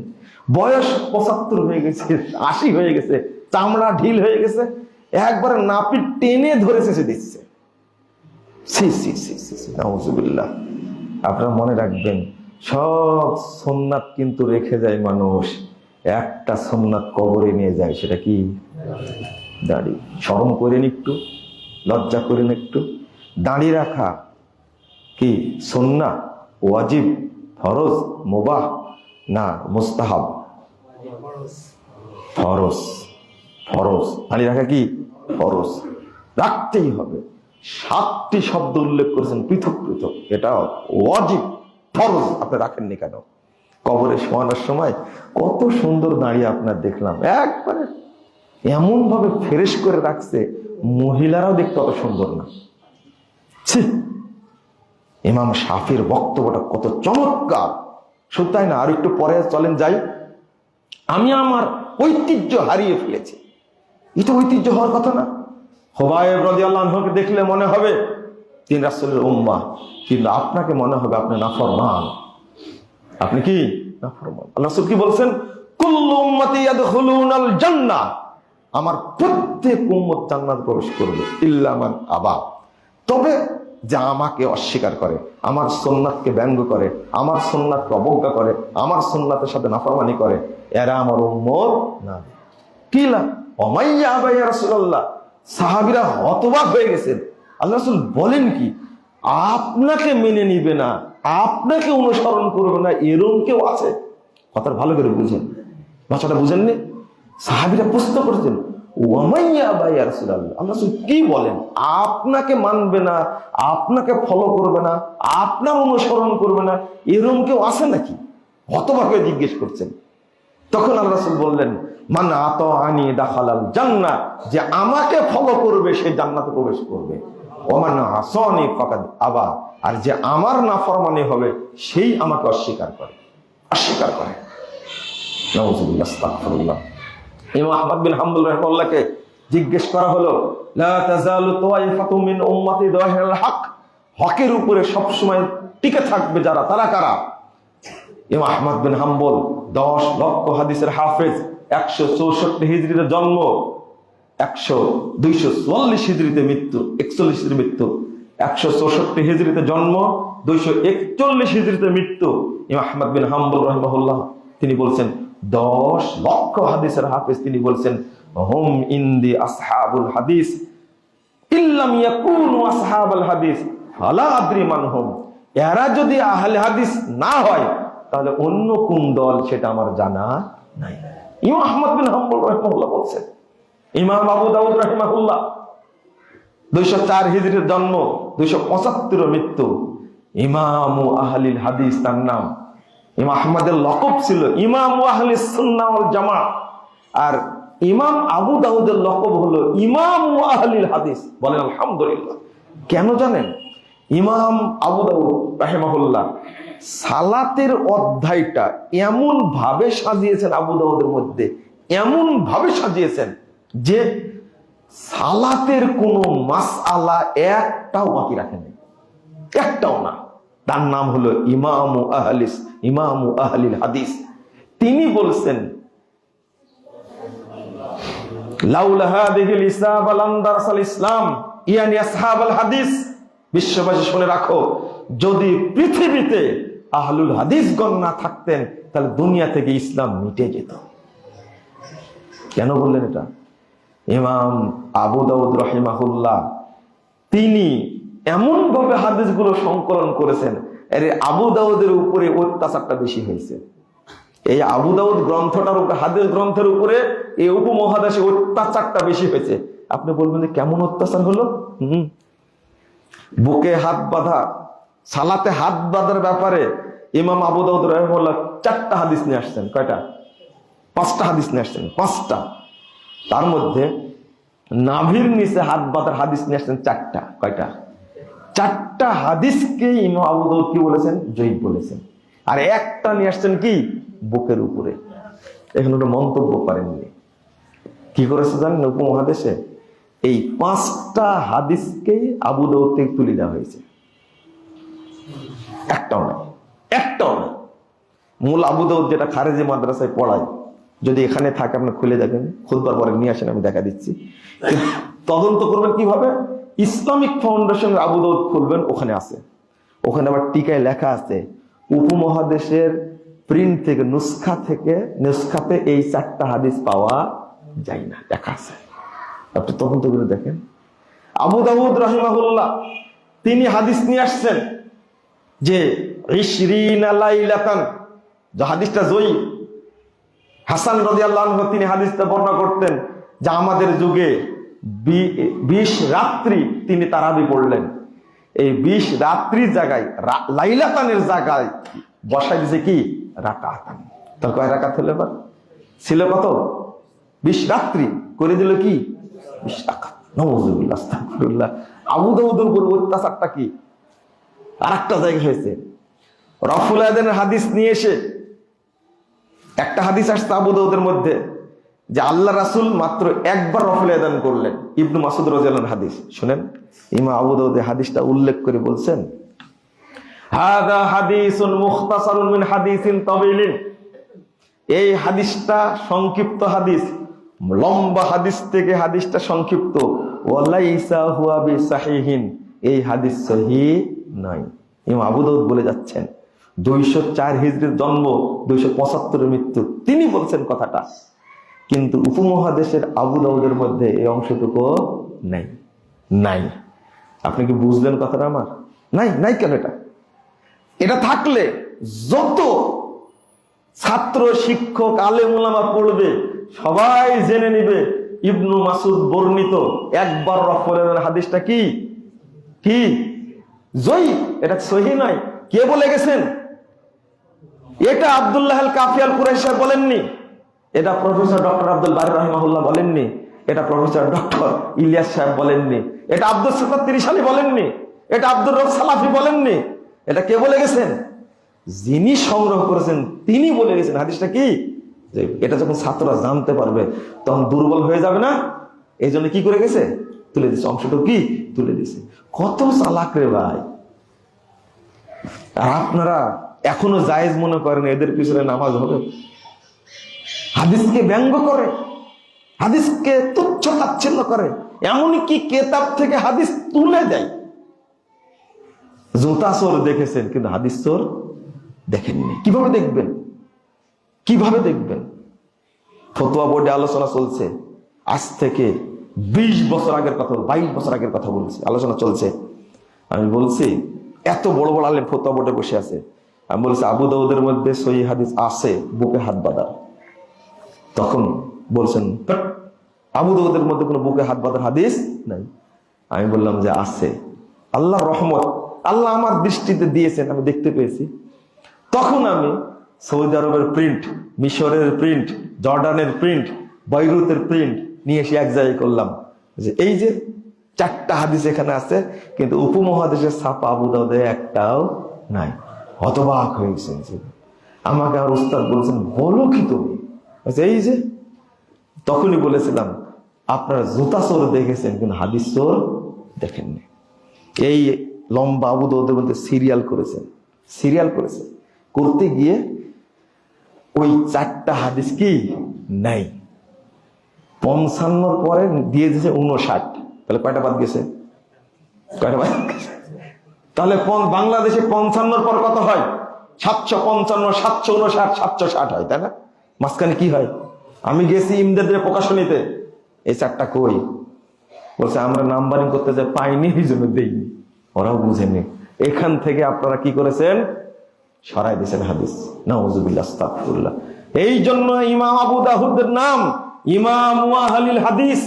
A: বয়স ৭৫ হয়ে গেছে, ৮০ হয়ে গেছে, চামড়া ঢিল হয়ে গেছে, একবারে নাপিত টেনে ধরে চেঁচে দিচ্ছে। নাউযুবিল্লাহ। আপনারা মনে রাখবেন, সব সুন্নাত কিন্তু রেখে যায় মানুষ, একটা সুন্নাত কবরে নিয়ে যায়, সেটা কি? দাড়ি। শরম করেন একটু, লজ্জা করেন একটু। দাড়ি রাখা কি সুন্নাহ, ওয়াজিব, ফরজ, মুবাহ না মুস্তাহাব? ফরজ। ফরজ। দাড়ি রাখা কি ফরজ, রাখতেই হবে। ৭টি শব্দ উল্লেখ করেছেন পৃথক পৃথক, এটা ওয়াজিব, ফরজ, আপনি রাখেননি কেন? কবরে শোয়ানোর সময় কত সুন্দর দাঁড়িয়ে আপনার দেখলাম, একবারে এমন ভাবে ফ্রেশ করে রাখছে, মহিলারাও দেখতে অত সুন্দর না। ইমাম শাফির বক্তব্যটা কত চমৎকার, শুধু তাই না, আর একটু পরে চলেন যাই। আমি আমার ঐতিহ্য হারিয়ে ফেলেছি, এটা ঐতিহ্য হওয়ার কথা না। হুবাইব রাদিয়াল্লাহু আনহুকে দেখলে মনে হবে তিনি রাসূলের উম্মাহ, কিন্তু আপনাকে মনে হবে আপনি নাফরমান। আপনি কি নাফরমান? আল্লাহ রাসূল কি বলছেন? কুল্লু উম্মতি ইয়াদখুলুনাল জান্নাহ, আমার প্রত্যেক উম্মত জান্নাতে প্রবেশ করবে, ইল্লা মান আবা, তবে যা আমাকে অস্বীকার করে, আমার সুন্নাতকে ব্যঙ্গ করে, আমার সুন্নাতকে অবজ্ঞা করে, আমার সুন্নাতের সাথে নাফরমানি করে, এরা আমার উম্মত না। কিলা ওমাইয়া আবা ইয়া রাসূলুল্লাহ, সাহাবীরা হতবাক হয়ে গেছেন। আল্লাহ রাসূল বলেন কি? আপনাকে মেনে নিবে না, আপনাকে অনুসরণ করবে না, এরকম কেউ আছে? কথাটা ভালো করে বুঝেন, ভাষাটা বুঝেননি? সাহাবীরা প্রশ্ন করেছেন, ওয়ামাইয়া আবা ইয়া রাসূলুল্লাহ, আল্লাহ রাসূল কি বলেন? আপনাকে মানবে না, আপনাকে ফলো করবে না, আপনার অনুসরণ করবে না, এরকম কেউ আছে নাকি? হতবাক হয়ে জিজ্ঞেস করছেন। তখন আল্লাহ রাসূল বললেন, মান আতাআনি দাখালাল জান্নাহ, যে আমাকে ফলো করবে সে জান্নাতে প্রবেশ করবে, ওমান আসানি ফাকাদ আবা, আর যে আমার নাফরমানি হবে সেই আমাকে অস্বীকার করে, অস্বীকার করে। নাউযুবিল্লাহ, আস্তাগফিরুল্লাহ। ইমাম আহমদ বিন হাম্বল রাহিমাহুল্লাহকে জিজ্ঞেস করা হলো, লা তাযালু তাওয়াইফাতু মিন উম্মতি যাহিরুল হক, হকের উপরে সব সময় টিকে থাকবে যারা, তারা কারা? ইমাম আহমদ বিন হাম্বল 10 লক্ষ হাদিসের হাফেজ, 164 হিজরিতে জন্ম, 244 হিজরিতে মৃত্যু, 41 হিজরিতে মৃত্যু, 164 হিজরিতে জন্ম, 241 হিজরিতে মৃত্যু। ইমাম আহমদ বিন হাম্বল রাহিমাহুল্লাহ তিনি বলছেন 10 লক্ষ হাদিসের হাফেজ, তিনি বলছেন হুম ইনদি আসহাবুল হাদিস ইল্লাম ইয়াকুনু আসহাবুল হাদিস ফালা আদরি মান হুম, এরা যদি আহলে হাদিস না হয় তাহলে অন্য কোন দল সেটা আমার জানা নাই। ইমাম আহমদ বিন হাম্বল রাহিমাহুল্লাহ বলছেন। ইমাম আবু দাউদ রাহিমাহুল্লাহ 204 হিজরিতে জন্ম, 275 মৃত্যু, ইমামু আহলিল হাদিস তার নাম। ইমাম আহমদের লকব ছিল ইমামু আহলিস সুন্নাহ ওয়াল জামাআহ, আর ইমাম আবু দাউদের লকব হলো ইমামু আহলিল হাদিস। বলেন আলহামদুলিল্লাহ। কেন জানেন? ইমাম আবু দাউদ রাহিমাহুল্লাহ সালাতের অধ্যায়টা এমন ভাবে সাজিয়েছেন, আবু দাউদের মধ্যে এমন ভাবে সাজিয়েছেন যে সালাতের কোনো মাসআলা একটাও বাকি রাখেননি, একটাও না। তার নাম হলো ইমামু আহলিল হাদিস। তিনি বলছেন, লাউলা হাদিহিল ইসাবা লাম দারাসাল ইসলাম ইয়ানি আসহাবুল হাদিস। বিশ্ববাসী শুনে রাখো, যদি পৃথিবীতে আহলুল হাদিসগণ না থাকতেন তাহলে দুনিয়া থেকে ইসলাম মিটে যেত। কেন বললেন এটা? ইমাম আবু দাউদ রাহিমাহুল্লাহ তিনি এমন ভাবে হাদিসগুলো সংকলন করেছেন এর আবু দাউদের উপরে অত্যাচারটা বেশি হয়েছে। এই আবু দাউদ গ্রন্থটার উপরে, হাদিস গ্রন্থের উপরে এই উপমহাদেশে অত্যাচারটা বেশি হয়েছে। আপনি বলবেন যে কেমন অত্যাচার হলো? বুকে হাত বাঁধা, সালাতে হাত বাঁধার ব্যাপারে ইমাম আবু দাউদ রাহিমাহুল্লাহ 4টা হাদিস নিয়ে আসছেন। কয়টা? 5টা হাদিস নিয়ে আসছেন, 5টা। তার মধ্যে নাভির নিচে হাত বাঁধার হাদিস নিয়ে আসছেন 4টা। কয়টা? 4টা হাদিসকে ইমাম আবু দাউদ কি বলেছেন? জয়ীফ বলেছেন। আর একটা নিয়ে আসছেন কি? বুকের উপরে। এখানে একটা মন্তব্য করেননি। কি করেছে জানেন? উপমহাদেশে এই 5টা হাদিসকেই আবু দাউদ থেকে তুলে দেওয়া হয়েছে। একটাও নাই, একটাও নাই। মূল আবু দাউদ যেটা খারেজি মাদ্রাসায় পড়ায়, যদি এখানে থাকে আপনি খুলে দেখেন, খুদবার পরে নিয়ে আসেন, আমি দেখা দিচ্ছি। তদন্ত করবেন কিভাবে? ইসলামিক ফাউন্ডেশন আবু দাউদ খুলবেন, ওখানে আছে। ওখানে আবার টিকায় লেখা আছে উপমহাদেশের প্রিন্ট থেকে, নুসখাতে এই 4টা হাদিস পাওয়া যায় না, লেখা আছে। আপনি তদন্ত করে দেখেন। আবু দাউদ রাহিমাহুল্লাহ তিনি হাদিস নিয়ে আসছেন যে 20 লাইলাতান, যে হাদিসটা জয়ী। হাসান রাদিয়াল্লাহু আনহু তিনি হাদিসটা বর্ণনা করতেন যে আমাদের যুগে 20 রাত্রি তিনি তারাবি পড়লেন। এই 20 রাত্রির জায়গায়, লাইলাতানের জায়গায় বসাই দিয়েছে কি? রাকাতান। তার কয় রাকাত হলো? এবার ছিল কত? 20 রাত্রি করে দিল কি? 20 রাকাত। নাউযুবিল্লাহ, আস্তাগফিরুল্লাহ। আবু দাউদের উপর অত্যাচারটা কি? আর একটা জায়গা হয়েছে, রফুল আযানের হাদিস নিয়ে এসে একটা হাদিস আসছে আবু দাউদের মধ্যে যে আল্লাহ রাসূল মাত্র একবার রফুল আযান করলেন। ইবনু মাসউদ রাদিয়াল্লাহু আনহু হাদিস শুনেন। ইমাম আবু দাউদ হাদিসটা উল্লেখ করে বলছেন, হাদা হাদিসুন মুখতাসারুন মিন হাদিসিন তাওয়িলিন। এই হাদিসটা সংক্ষিপ্ত হাদিস, লম্বা হাদিস থেকে হাদিসটা সংক্ষিপ্ত। ওয়ালাইসা হুয়া বিসাহিহিন, এই হাদিস সহিহ নয়। ইমাম আবু দাউদ বলে যাচ্ছেন 204 হিজরির জন্ম, 275 মৃত্যু, তিনি বলছেন কথাটা। কিন্তু উপমহাদেশের আবু দাউদের মধ্যে এই অংশটুকু নাই, নাই। আপনি কি বুঝলেন কথাটা আমার? নাই, নাই কেন? এটা থাকলে যত ছাত্র, শিক্ষক, আলেম উলামা পড়বে সবাই জেনে নিবে ইবনু মাসউদ বর্ণিত একবার রফুল আযানের হাদিসটা কি? কি জয়ী, এটা সহিহ নয়। কে বলে গেছেন? এটা আব্দুল্লাহ আল কাফি আল কুরাইশি সাহেব বলেননি, এটা প্রফেসর ডক্টর আব্দুল বারী রাহিমাহুল্লাহ বলেননি, এটা প্রফেসর ডক্টর ইলিয়াস সাহেব বলেননি, এটা আব্দুল সাত্তার তিরিশালী বলেননি, এটা আব্দুর রব সালাফি বলেননি। এটা কে বলে গেছেন? যিনি সংগ্রহ করেছেন তিনি বলে গেছেন হাদিসটা কি? এটা যখন ছাত্ররা জানতে পারবে তখন দুর্বল হয়ে যাবে না? এই জন্য কি করে গেছে? তুলে দিচ্ছে, অংশটুকু কি তুলে দিচ্ছে। কত চালাক রে ভাই! আর আপনারা এখনো জায়েজ মনে করেন এদের পিছনে নামাজ হবে? হাদিসকে ব্যঙ্গ করে, হাদিসকে তুচ্ছ তাচ্ছিল্য করে, এমনকি কেতাব থেকে হাদিস তুলে দেয়। জুতা চোর দেখেছেন কিন্তু হাদিস চোর দেখেননি। কিভাবে দেখবেন? কিভাবে দেখবেন? ফতোয়া বোর্ডে আলোচনা চলছে, আজ থেকে 20 বছর আগের কথা, 22 বছর আগের কথা বলছি, আলোচনা চলছে। আমি বলছি এত বড় বড় আলেম ফতোয়া বোর্ডে বসে আছে, আমি বলছি আবু দাউদের মধ্যে সহিহ হাদিস আছে বুকে হাত বাঁধার। তখন বলছেন আবু দাউদের মধ্যে কোনো বুকে হাত বাঁধার হাদিস নাই। আমি বললাম যে আছে, আল্লাহর রহমত, আল্লাহ আমার দৃষ্টিতে দিয়েছেন, আমি দেখতে পেয়েছি। তখন আমি সৌদি আরবের প্রিন্ট, মিশরের প্রিন্ট, জর্ডানের প্রিন্ট, বৈরুতের প্রিন্ট নিয়ে এসে এক জায়গায় করলাম যে এই যে 4টা হাদিস এখানে আছে, কিন্তু উপমহাদেশের ছাপা আবু দাউদে একটাও নাই। হতবাক হয়ে গেছেন। আমাকে আর উস্তাদ বলছেন বলো কি তুমি? এই যে তখনই বলেছিলাম আপনারা জুতা চোর দেখেছেন কিন্তু হাদিস চোর দেখেননি। এই লম্বা আবু দাউদের মধ্যে সিরিয়াল করেছেন, সিরিয়াল করেছে, করতে গিয়ে ওই 4টা হাদিস কি নাই। 55 পরে দিয়ে দিয়েছে 59। তাহলে কয়টা বাদ গেছে? কয়টা বাদ গেছে? তাহলে বাংলাদেশে 55 পর কত হয়? 755, 759, 760 হয়, তাই না? মাঝখানে কি হয়? আমি গেছি ইমদাদের প্রকাশনীতে, এই 4টা কই? বলছে আমরা নাম্বারিং করতে যাই, পাইনি, এই জন্য দেইনি। ওরাও বুঝেনি এখান থেকে আপনারা কি করেছেন? সরাই দিয়েছেন হাদিস। নাউযুবিল্লাহ, আস্তাগফিরুল্লাহ। এই জন্য ইমাম আবু দাউদের নাম ইমাম আহলিল হাদিস।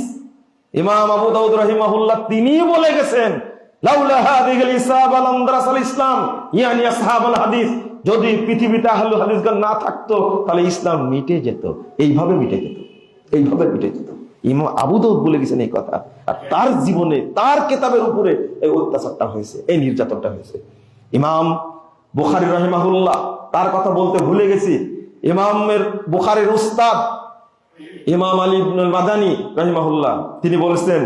A: ইমাম আবু দাউদ রাহিমাহুল্লাহ তিনি বলে গেছেন, লাউলা হাদিহিল ইসাবা লাম দারাসাল ইসলাম ইয়ানি আসহাবুল হাদিস। যদি পৃথিবীতে আহলুল হাদিসগণ না থাকতো তাহলে ইসলাম মিটে যেত। এইভাবে মিটে যেত, এইভাবে মিটে যেত। ইমাম আবু দাউদ বলে গেছেন এই কথা, আর তার জীবনে তার কিতাবের উপরে এই অত্যাচারটা হয়েছে, এই নির্যাতনটা হয়েছে। ইমাম বুখারী রাহিমাহুল্লাহ, তার কথা বলতে ভুলে গেছি। ইমামের বুখারীর উস্তাদ ইমাম আলী ইবনুল মাদানী রাহিমাহুল্লাহ তিনি বলেছেন,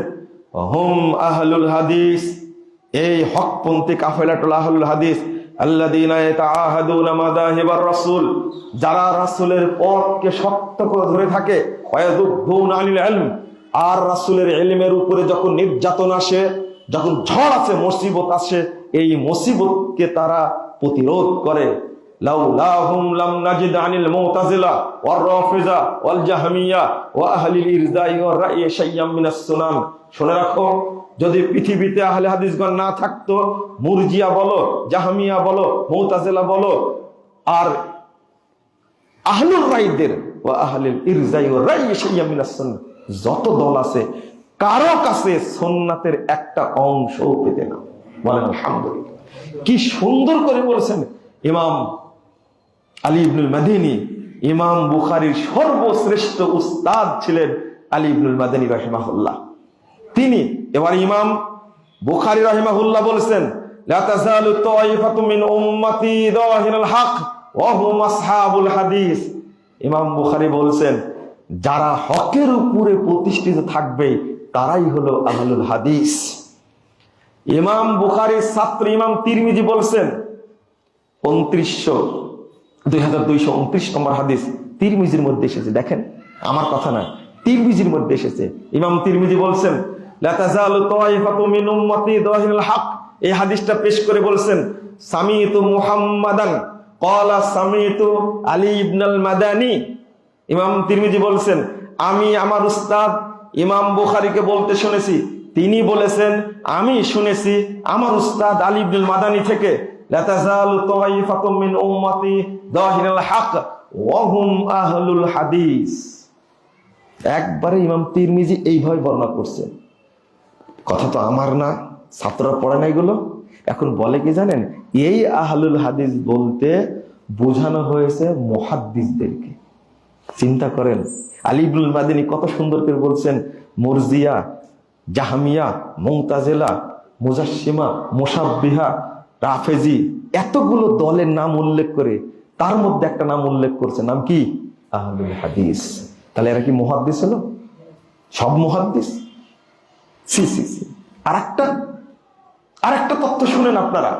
A: হুম আহলুল হাদিস, এই হকপন্থী কাফেলাতুল আহলুল হাদিস আল্লাযীনা ইয়াতাআহাদুনা মাযাহিবার রাসূল, যারা রাসূলের পথকে শক্ত করে ধরে থাকে, ওয়ায়াযুদ্দুনা আনিল ইলম, আর রাসূলের ইলমের উপরে যখন নির্যাতন আসে, যখন ঝড় আসে, মুসিবত আসে, এই মুসিবতকে তারা প্রতিরোধ করে। লাউলাহুম লাম নাজিদ আনিল মুতাজিলা ওয়ার রাফিজা ওয়াল জাহমিয়া ওয়া আহলিল ইরজাই ওয়ার রাই শাইয়াম মিনাস সুনান। শুনে রাখো, যদি পৃথিবীতে আহলে হাদিসগণ না থাকতো, মুরজিয়া বলো, জাহমিয়া বলো, মুতাজিলা বলো, আর আহলুর রাইদের ওয়া আহলিল ইরজাই ওয়ার রাই শাইয়াম মিনাস সুনান, যত দল আছে কারো কাছে সুন্নাতের একটা অংশও পেতে না। বলেন আলহামদুলিল্লাহ। কি সুন্দর করে বলেছেন ইমাম আলী ইবনুল মাদানী। ইমাম বুখারীর সর্বশ্রেষ্ঠ উস্তাদ ছিলেন আলী ইবনুল মাদানী রাহিমাহুল্লাহ। তিনি এবার ইমাম বুখারী রাহিমাহুল্লাহ বলেছেন, লা তাযালু তাইফাতু মিন উম্মতি যাহিরুল হক ওয়া হুম আসহাবুল হাদিস। ইমাম বুখারী বলেছেন, যারা হকের উপরে প্রতিষ্ঠিত থাকবে তারাই হলো আহলুল হাদিস। ইমাম বুখারীর ছাত্র ইমাম তিরমিজি বলেছেন, 2229 নম্বর হাদিস তিরমিজির মধ্যে এসেছে। দেখেন, আমার কথা না, তিরমিজির মধ্যে এসেছে। ইমাম তিরমিজি বলছেন, লা তাযালু তাইফাতু মিন উম্মতি যাহিরুল হক। এই হাদিসটা পেশ করে বলছেন, সামিতু মুহাম্মাদান ক্বালা সামিতু আলী ইবনুল মাদানী। ইমাম তিরমিজি বলছেন, আমি আমার উস্তাদ ইমাম বুখারীকে বলতে শুনেছি, তিনি বলেছেন আমি শুনেছি আমার উস্তাদ আলী ইবনুল মাদানী থেকে, লা তাযালু তাইফাতুম মিন উম্মতি যাহিরুল হক ওয়া হুম আহলুল হাদিস। একবারে ইমাম তিরমিজি এইভাবে বর্ণনা করছেন। কথা তো আমার না, ছাত্ররা পড়ে না এগুলো। এখন বলে কি জানেন, এই আহলুল হাদিস বলতে বোঝানো হয়েছে মুহাদ্দিসদেরকে। চিন্তা করেন, আলী ইবনুল মাদানী কত সুন্দর করে বলছেন, মুরজিয়া, জাহমিয়া, মুতাজিলা, মুজাসসিমা, মুশাব্বিহা, রাফেজি, এতগুলো দলের নাম উল্লেখ করে তার মধ্যে একটা নাম উল্লেখ করছে, নাম কি? আহলুল হাদিস। তাহলে এরা কি মুহাদ্দিস হলো? সব মুহাদ্দিস? সি সি সি। আরেকটা তথ্য শুনেন আপনারা,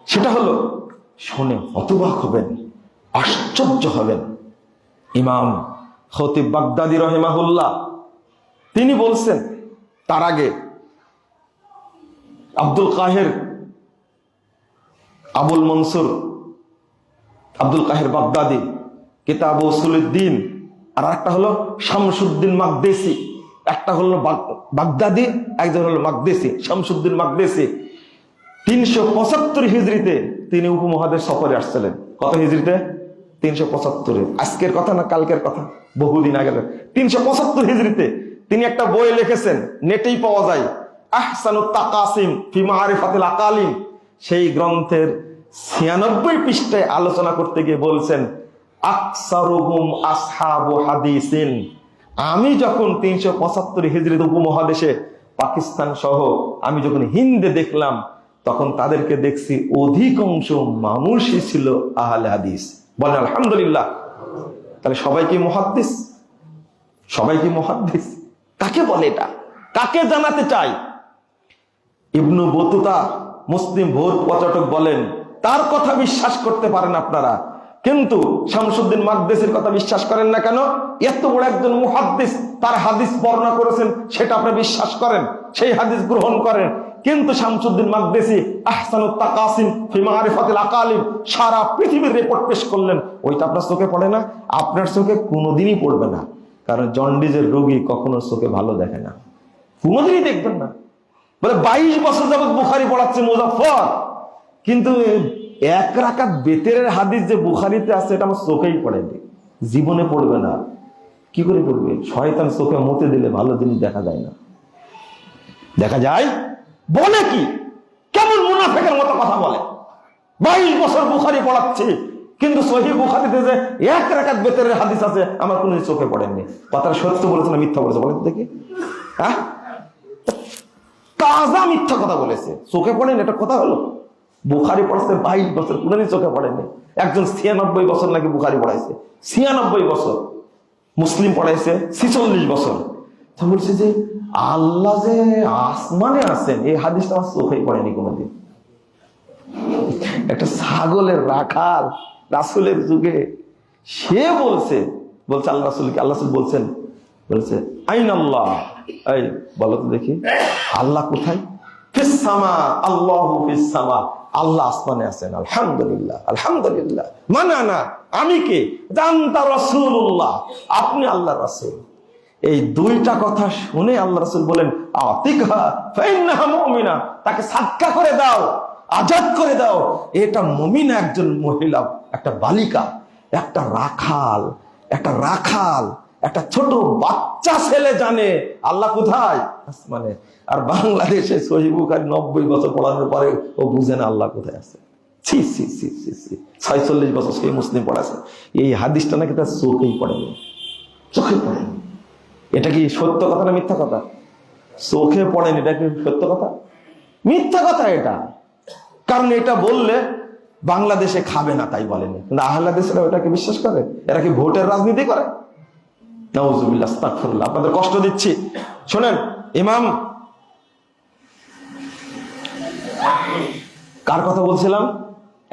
A: সেটা হলো, শুনে হতবাক হবেন, আশ্চর্য হবেন। ইমাম খতিব বাগদাদি রাহিমাহুল্লাহ তিনি বলছেন, তার আগে আব্দুল কাহের আবুল মনসুর আব্দুল কাহের বাগদাদি কিতাব উসুলুদ্দিন, আর একটা হলো শামসুদ্দিন মাকদেসি। একটা হলো বাগদাদি, একজন হলো মাকদেসি, শামসুদ্দিন মাকদেসি। 375 হিজরিতে তিনি উপমহাদেশ সফরে আসছিলেন। কত হিজরিতে? 375। আজকের কথা না কালকের কথা, বহুদিন আগে। 375 হিজরিতে তিনি একটা বই লিখেছেন, নেটেই পাওয়া যায়, আহসানুত তাকাসিম ফি মারিফাতিল আকালিম। সেই গ্রন্থের 96 পৃষ্ঠায় আলোচনা করতে গিয়ে বলছেন, আকসারুহুম আসহাবু হাদিসিন। আমি যখন 375 হিজরিতে উপমহাদেশে পাকিস্তান সহ আমি যখন হিন্দে দেখলাম, তখন তাদেরকে দেখছি অধিকাংশ মানুষই ছিল আহলে হাদিস। বলেন আলহামদুলিল্লাহ। তাহলে সবাই কি মুহাদ্দিস? সবাই কি মুহাদ্দিস? কাকে বলে এটা? কাকে জানাতে চাই? ইবনু বতুতা মুসলিম ভোর পর্যটক বলেন, তার কথা বিশ্বাস করতে পারেন আপনারা, কিন্তু শামসুদ্দিন মাকদেসির কথা বিশ্বাস করেন না কেন? এত বড় একজন মুহাদ্দিস, তার হাদিস বর্ণনা করেছেন, সেটা আপনি বিশ্বাস করেন, সেই হাদিস গ্রহণ করেন। কিন্তু শামসুদ্দিন মাকদেসি আহসানুত তাকাসিম ফি মারিফাতিল আকালিম সারা পৃথিবীর রিপোর্ট পেশ করলেন, ওইটা আপনার চোখে পড়ে না? আপনার চোখে কোনোদিনই পড়বে না, কারণ জন্ডিজের রোগী কখনো চোখে ভালো দেখে না, কোনোদিনই দেখবেন না। বলে 22 বছর যাবত বুখারী পড়াচ্ছে মুজাফফর, কিন্তু এক রাকাত বেতেরের হাদিস যে বুখারীতে আছে এটা আমার চোখেই পড়েনি, জীবনে পড়বে না। কি করে পড়বে? শয়তান চোখে মতে দিলে ভালো জিনিস দেখা যায় না। দেখা যায় বলে কি, কেমন মুনাফিকের মতো কথা বলে। 22 বছর বুখারী পড়াচ্ছে, কিন্তু সহিহ বুখারীতে যে এক রাকাত বেতেরের হাদিস আছে আমার কোনো চোখে পড়েনি। কথাটা সত্য বলেছে না মিথ্যা বলেছে বলেন দেখি? হ্যাঁ, তাজা মিথ্যা কথা বলেছে, চোখে পড়েনি, এটা কথা হলো? বুখারী পড়াচ্ছে 22 বছর, কোনোদিন চোখে পড়েনি। একজন 96 বছর নাকি বুখারী পড়াইছে, 96 বছর। মুসলিম পড়াইছে 46 বছর। তা বলছে যে আল্লাহ যে আসমানে আছেন, এই হাদিসটা আমার চোখেই পড়েনি কোনোদিন। একটা ছাগলের রাখাল রাসূলের যুগে সে বলছে আল্লাহ রাসূলকে, আল্লাহ রাসূল বলছেন, বলছে আইন আল্লাহ, এই বলো তো দেখি আল্লাহ কোথায়? ফিস সামা, আল্লাহু ফিস সামা, আল্লাহ আসমানে আছেন। আলহামদুলিল্লাহ, আলহামদুলিল্লাহ। মানা না, আমি কে? জানতা রাসূলুল্লাহ, আপনি আল্লাহর রাসূল। এই দুইটা কথা শুনে আল্লাহ রাসূল বলেন আতিকহা ফাইন্নাহা মুমিনা, তাকে সাদকা করে দাও, আজাদ করে দাও। এটা মুমিনা, একজন মহিলা, একটা বালিকা, একটা রাখাল, একটা ছোট বাচ্চা ছেলে জানে আল্লাহ কোথায়? আসমানে। আর বাংলাদেশে সহিহ বুখারী 90 বছর পড়ানোর পরে ও বুঝে না আল্লাহ কোথায় আছে। ছি ছি ছি ছি ছি, 46 বছর সহিহ মুসলিম পড়াছে, এই হাদিসটা নাকি তার চোখেই পড়েনি, চোখে পড়েনি। এটা কি সত্য কথা না মিথ্যা কথা? চোখে পড়েনি, এটা কি সত্য কথা? মিথ্যা কথা এটা। কারণ এটা বললে বাংলাদেশে খাবে না তাই বলেনি, কিন্তু আহলে হাদিসরা এটাকে বিশ্বাস করে। এরা কি ভোটের রাজনীতি করে? নাউজুবিল্লাহ, আস্তাগফিরুল্লাহ। আপনাদের কষ্ট দিচ্ছি, শোনেন। ইমাম, কার কথা বলছিলাম?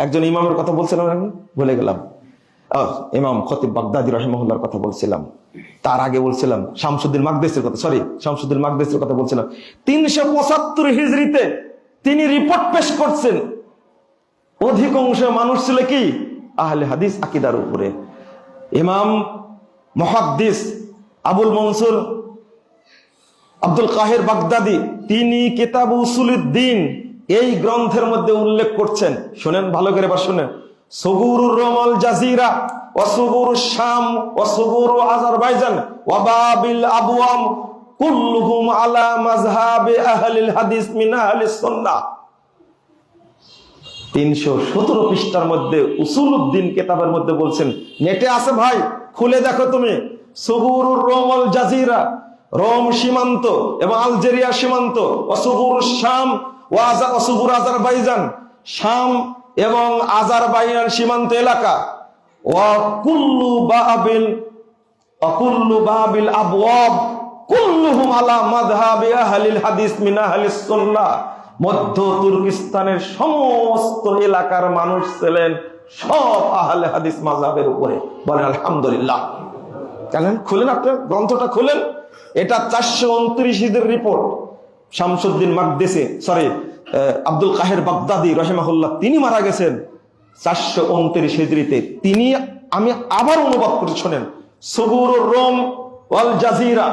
A: একজন ইমামের কথা বলছিলাম, আমি ভুলে গেলাম। ইমাম খতিব বাগদাদি রাহিমাহুল্লাহর কথা বলছিলাম। তার আগে বলছিলাম শামসুদ্দিন মাকদেসির কথা, শামসুদ্দিন মাকদেসির কথা বলছিলাম। 375 হিজরিতে তিনি রিপোর্ট পেশ করছেন। অধিকাংশ মানুষ ছিল কি? আহলে হাদিস আকীদার উপরে। ইমাম মুহাদ্দিস আবুল মনসুর আব্দুল কাহির বাগদাদি, তিনি কিতাব উসুলুদ্দিন এই গ্রন্থের মধ্যে উল্লেখ করছেন। শুনেন ভালো করে, বা শুনেন। সুগুরুর রোমল জাজিরা ওয়া সুগুরুশ শাম ওয়া সুগুরু আজারবাইজান ওয়া বাবিল আবওয়াম কুল্লুহুম আলা মাযহাবি আহলিল হাদিস মিন আহলিস সুন্নাহ। 317 পৃষ্ঠার মধ্যে উসুলুদ্দিন কিতাবের মধ্যে বলছেন, নেটে আছে ভাই, খুলে দেখো তুমি। সুগুরুর রোমল জাজিরা, রোম সীমান্ত এবং আলজেরিয়া সীমান্ত, ওয়া সুগুরুশ শাম ওয়া সুগুরু আজারবাইজান, শাম এবং আজারবাইজান সীমান্ত এলাকা, ওয়া কুল্লু বাবিল আবওয়াব কুল্লুহুম আলা মাযহাবি আহলিল হাদিস মিন আহলিস সুন্নাহ। মধ্য তুর্কিস্তানের সমস্ত এলাকার মানুষ ছিলেন সব আহলে হাদিস মাযহাবের উপরে। বলেন আলহামদুলিল্লাহ। কেন খুলেন, আপনার গ্রন্থটা খুলেন। এটা 429 হিজরির রিপোর্ট। শামসুদ্দিন মাকদেসি, আব্দুল কাহির বাগদাদি রাহিমাহুল্লাহ, তিনি মারা গেছেন 429 হিজরিতে। তিনি, আমি আবার অনুবাদ করে শোনেন। সুগুরুর রোম ওয়াল জাজিরা,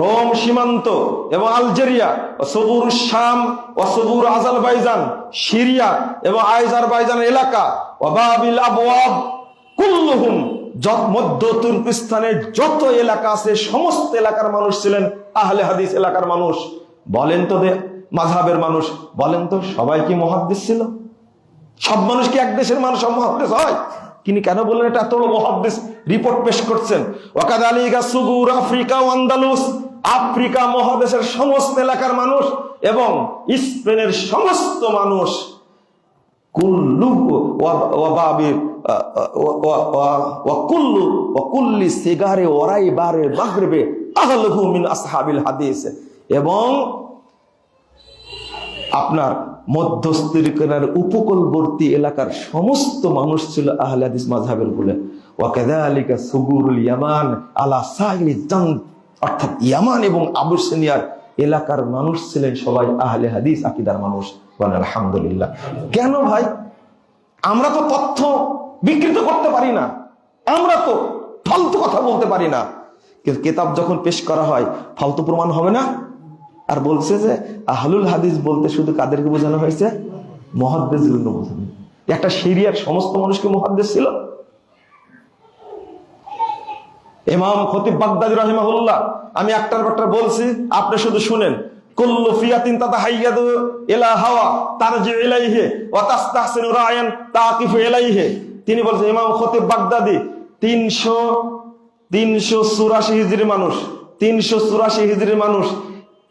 A: রোম সীমান্ত এবং আলজেরিয়া, সুগুরুশ শাম ওয়া সুগুরু আজারবাইজান, সিরিয়া এবং আজারবাইজান এলাকা, ওয়া বাবিল আবওয়াব কুল্লুহুম, মধ্য তুর্কিস্তানের যত এলাকা আছে সমস্ত এলাকার মানুষ ছিলেন আহলে হাদিস এলাকার মানুষ। বলেন তো মাযহাবের মানুষ, বলেন তো সবাই কি মুহাদ্দিস ছিল? সব মানুষ কি এক দেশের মানুষ সব মুহাদ্দিস হয়? তিনি কেন বললেন এটা এত বড় মুহাদ্দিস রিপোর্ট পেশ করছেন? ওয়াকাদালিকা সুগুর আফ্রিকা ও আন্দালুস, আফ্রিকা মহাদেশের সমস্ত এলাকার মানুষ এবং স্পেনের সমস্ত মানুষ, কুল্লু ওয়া বাবিল ওয়া কুল্লি সিগারে ওরাই বারে মাগরিবে আহলুহু মিন আসহাবিল হাদিস, এবং আপনার মধ্যস্থিরকার উপকূলবর্তী এলাকার সমস্ত মানুষ ছিল আহলে হাদিস মাযহাবের বলে। ওয়া কাযালিকা সুগুরুল ইয়ামান আলা সাইলি জান, অর্থাৎ ইয়ামান এবং আবিসিনিয়ার এলাকার মানুষ ছিলেন সবাই আহলে হাদিস আকীদার মানুষ। বলেন আলহামদুলিল্লাহ। কেন ভাই? আমরা তো তথ্য বিকৃত করতে পারি না, আমরা তো ফালতু কথা বলতে পারি না, কিন্তু কিতাব যখন পেশ করা হয় ফালতু প্রমাণ হবে না। আর বলছে যে আহলুল হাদিস বলতে শুধু কাদেরকে বোঝানো হয়েছে? মুহাদ্দিসদের জন্য বোঝেন। একটা শরিয়ার সমস্ত মানুষকে মুহাদ্দিস ছিল? ইমাম খতিব বাগদাদী রাহিমাহুল্লাহ, আমি একটার পর একটা বলছি, আপনি শুধু শুনেন। কুল্লু ফিয়াতিন তাতাহাইয়াদু ইলা হাওয়া তারজি ইলাইহি ওয়া তাস্তাহসিনু রায়ান তাকিফু ইলাইহি। তিনি বলছেন, ইমাম খতিব বাগদাদী 384 হিজরি মানুষ, 384 হিজরির মানুষ,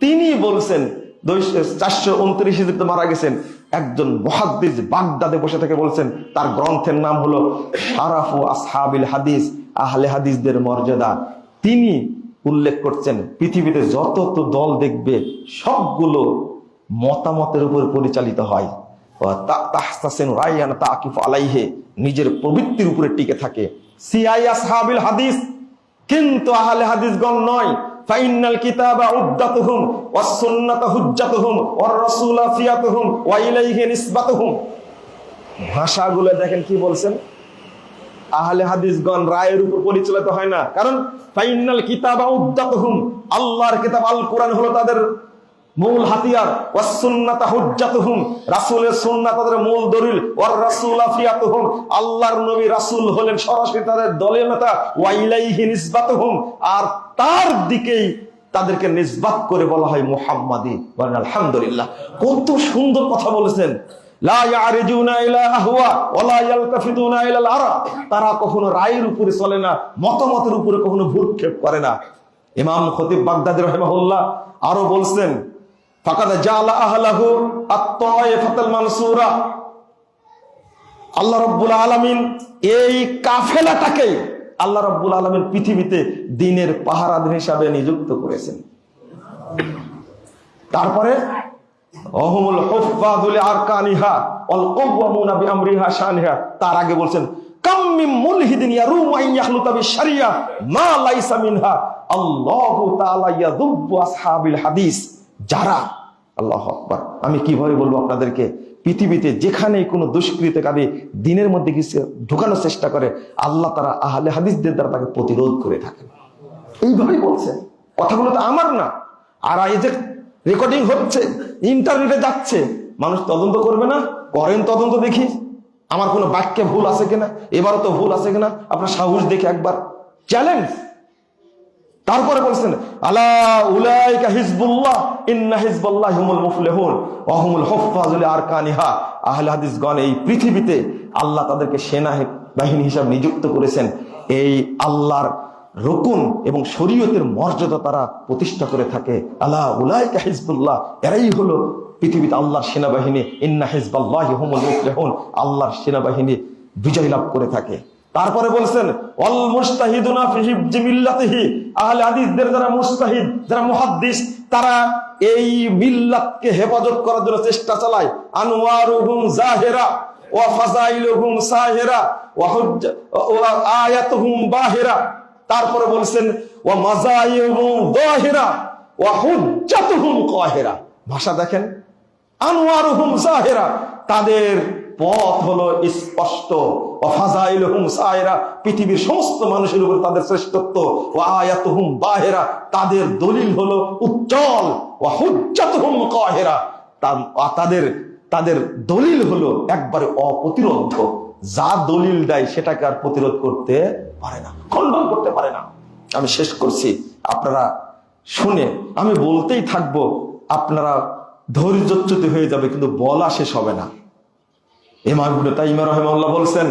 A: তিনি বলছেন 429 হিজরিতে মারা গেছেন। একজন মুহাদ্দিস বাগদাদে বসে থেকে বলছেন, তার গ্রন্থের নাম হলো শারাফু আসহাবিল হাদিস, আহলে হাদিসদের মর্যাদা। তিনি উল্লেখ করছেন পৃথিবীতে যত তো দল দেখবে সবগুলো মতামতের উপর পরিচালিত হয়, নিজের প্রবৃত্তির উপরে টিকে থাকে। সিআই আসহাবিল হাদিস, কিন্তু আহলে হাদিসগণ নয়। ফাইনাল কিতাবা উদ্দাতুহুম ওয়াস সুন্নাতু হুজ্জাতুহুম ওয়ার রাসূলু ফিয়াতুহুম ওয়া ইলাইহি নিসবাতুহুম। ভাষাগুলো দেখেন কি বলছেন, আহলে হাদিসগণ রায়ের উপর পরিচালিত হয় না। কারণ ফাইনাল কিতাবা উদ্দাতুহুম, আল্লাহর কিতাব আল কোরআন হলো তাদের মূল হাতিয়ার। ওয়াস সুন্নাতু হুজ্জাতুহুম, রাসূলের সুন্নাত তাদের মূল দলিল। ওয়ার রাসূলু ফিয়াতুহুম, আল্লাহর নবী রাসূল হলেন সরাসরি তাদের দলের নেতা। ওয়া ইলাইহি নিসবাতুহুম, আর তার দিকেই তাদেরকে নিসবাত করে বলা হয় মুহাম্মাদি। বলেন আলহামদুলিল্লাহ। কত সুন্দর কথা বলেছেন। লা ইয়ারিজুনা ইলা আহওয়া ওয়া লা ইয়ালতাফিতুনা ইলাল আরা, তারা কখনো রায়ের উপরে চলে না, মতামতের উপরে কখনো ভ্রুক্ষেপ করে না। ইমাম খতিব বাগদাদী রাহিমাহুল্লাহ আরো বলছেন, ফাকাদ জাআলা আহলাহু আত-তায়েফাতুল মানসুরা, আল্লাহ রাব্বুল আলামিন এই কাফেলাটাকে আল্লাহ রাব্বুল আলামিন পৃথিবীতে দ্বীনের পাহারাদার হিসাবে নিযুক্ত করেছেন। তারপরে অহুমুল হুফাযুল আরকানিহা ওয়াল কাওয়ামুনা বিআমরিহা শানিহা, তার আগে বলছেন কাম মিন মুলহিদিন ইয়ারুমু আন ইয়াখলুতা বিশরিয়া মা লাইসা মিনহা আল্লাহু তাআলা ইয়াযুব্বু আসহাবিল হাদিস। যারা, আল্লাহু আকবার, আমি কিভাবে বলবো আপনাদেরকে, পৃথিবীতে যেখানেই কোনো দুষ্কৃতকারী দ্বীনের মধ্যে কিছু ঢোকানোর চেষ্টা করে, আল্লাহ তারা আহলে হাদিসদের দ্বারা তাকে প্রতিরোধ করে থাকেন। এইভাবেই বলছেন। কথাগুলো তো আমার না। আর এই যে রেকর্ডিং হচ্ছে, ইন্টারনেটে যাচ্ছে, মানুষ তদন্ত করবে না? করেন তদন্ত, দেখি আমার কোনো বাক্যে ভুল আছে কিনা, এবারও তো ভুল আছে কিনা, আপনার সাহস দেখে একবার চ্যালেঞ্জ। তারপরে বলছেন আলা উলাইকা হিজবুল্লাহ ইন্না হিজবাল্লাহি হুমুল মুফলিহুন ওয়া হুমুল হুফাযুল আরকানিহা। আহলে হাদিসগণ এই পৃথিবীতে আল্লাহ তাদেরকে সেনা বাহিনী হিসাবে নিযুক্ত করেছেন। এই আল্লাহর রুকুন এবং শরীয়তের মর্যাদা তারা প্রতিষ্ঠা করে থাকে। আলা উলাইকা হিজবুল্লাহ, এরাই হলো পৃথিবীতে আল্লাহর সেনাবাহিনী। ইন্না হিজবাল্লাহি হুমুল মুফলিহুন, আল্লাহর সেনাবাহিনী বিজয় লাভ করে থাকে। তারপরে বলছেন ওয়াল মুজতাহিদুনা ফি হিফজি মিল্লাতিহি, আহলে হাদিসদের যারা মুজতাহিদ, যারা মুহাদ্দিস, তারা এই মিল্লাতকে হেফাজত করার জন্য চেষ্টা চালায়। আনওয়ারুহুম জাহিরা ওয়া ফাযাইলুহুম সাহিরা ওয়া আয়াতুহুম বাহিরা। তারপরে বলছেন ওয়া মাযাইহুম যাহিরা ওয়া হুজ্জাতুহুম কাহিরা। ভাষা দেখেন, আনওয়ারুহুম জাহিরা, তাদের পথ হলো স্পষ্ট। ওয়াফাজাইলুহুম সায়রা, পৃথিবীর সমস্ত মানুষের উপর তাদের শ্রেষ্ঠত্ব। ওয়া আয়াতুহুম বাহিরা, তাদের দলিল হলো উজ্জ্বল। ওয়া হুজ্জাতুহুম কাহিরা, তাদের দলিল হলো একবারে অপ্রতিরোধ্য। যা দলিল দেয় সেটাকে আর প্রতিরোধ করতে পারে না, খণ্ডন করতে পারে না। আমি শেষ করছি, আপনারা শুনে আমি বলতেই থাকবো, আপনারা ধৈর্যচ্যুত হয়ে যাবে, কিন্তু বলা শেষ হবে না। ইমাম ইবনে তাইমিয়া রাহিমাহুল্লাহ বলছেন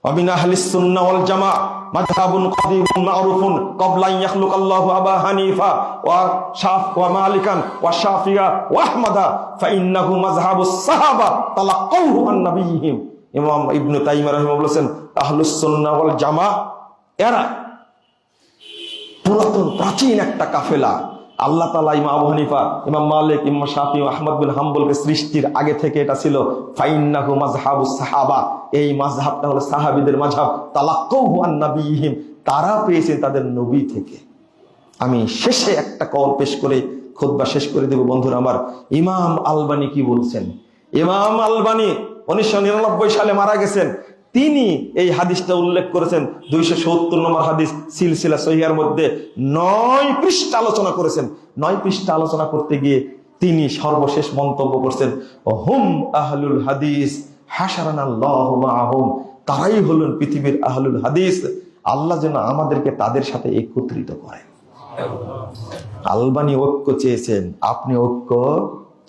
A: ওয়ামিন আহলিস সুন্নাহ ওয়াল জামাআহ মাযহাবুন কাদীমুন মা'রুফুন ক্বাবলা আন ইয়াখলুকাল্লাহু আবা হানিফা ওয়া মালিকান ওয়া শাফিয়া ওয়া আহমাদা ফাইন্নাহু মাযহাবুস সাহাবা তালাক্কাউহু আন নাবিয়্যিহিম। ইমাম ইবনে তাইমিয়া রাহিমাহুল্লাহ বলেন আহলুস সুন্নাহ ওয়াল জামাআহ এরা পুরাতন প্রাচীন একটা কাফেলা। আল্লাহ তাআলা ইমাম আবু হানিফা, ইমাম মালিক, ইমাম শাফি, আহমদ বিন হাম্বলকে সৃষ্টির আগে থেকে এটা ছিল। ফাইন্নাহু মাযহাবুস সাহাবা, এই মাযহাবটা হলো সাহাবীদের মাযহাব। তালাক্কাউহু আন নাবিয়্যিহিম, তারা পেয়েছেন তাদের নবী থেকে। আমি শেষে একটা কল পেশ করে খুতবা শেষ করে দেব বন্ধুরা আমার। ইমাম আলবানী কি বলছেন? ইমাম আলবানী 1999 সালে মারা গেছেন। তিনি এই হাদিসটা উল্লেখ করেছেন 270 নম্বর হাদিস সিলসিলা সহিহার মধ্যে 9 পৃষ্ঠা আলোচনা করেছেন। 9 পৃষ্ঠা আলোচনা করতে গিয়ে তিনি সর্বশেষ মন্তব্য করছেন, হুম আহলুল হাদিস হাশারানাল্লাহু মাআহুম, তারাই হলেন পৃথিবীর আহলুল হাদিস, আল্লাহ যেন আমাদেরকে তাদের সাথে একত্রিত করেন। আলবানী ঐক্য চেয়েছেন, আপনি ঐক্য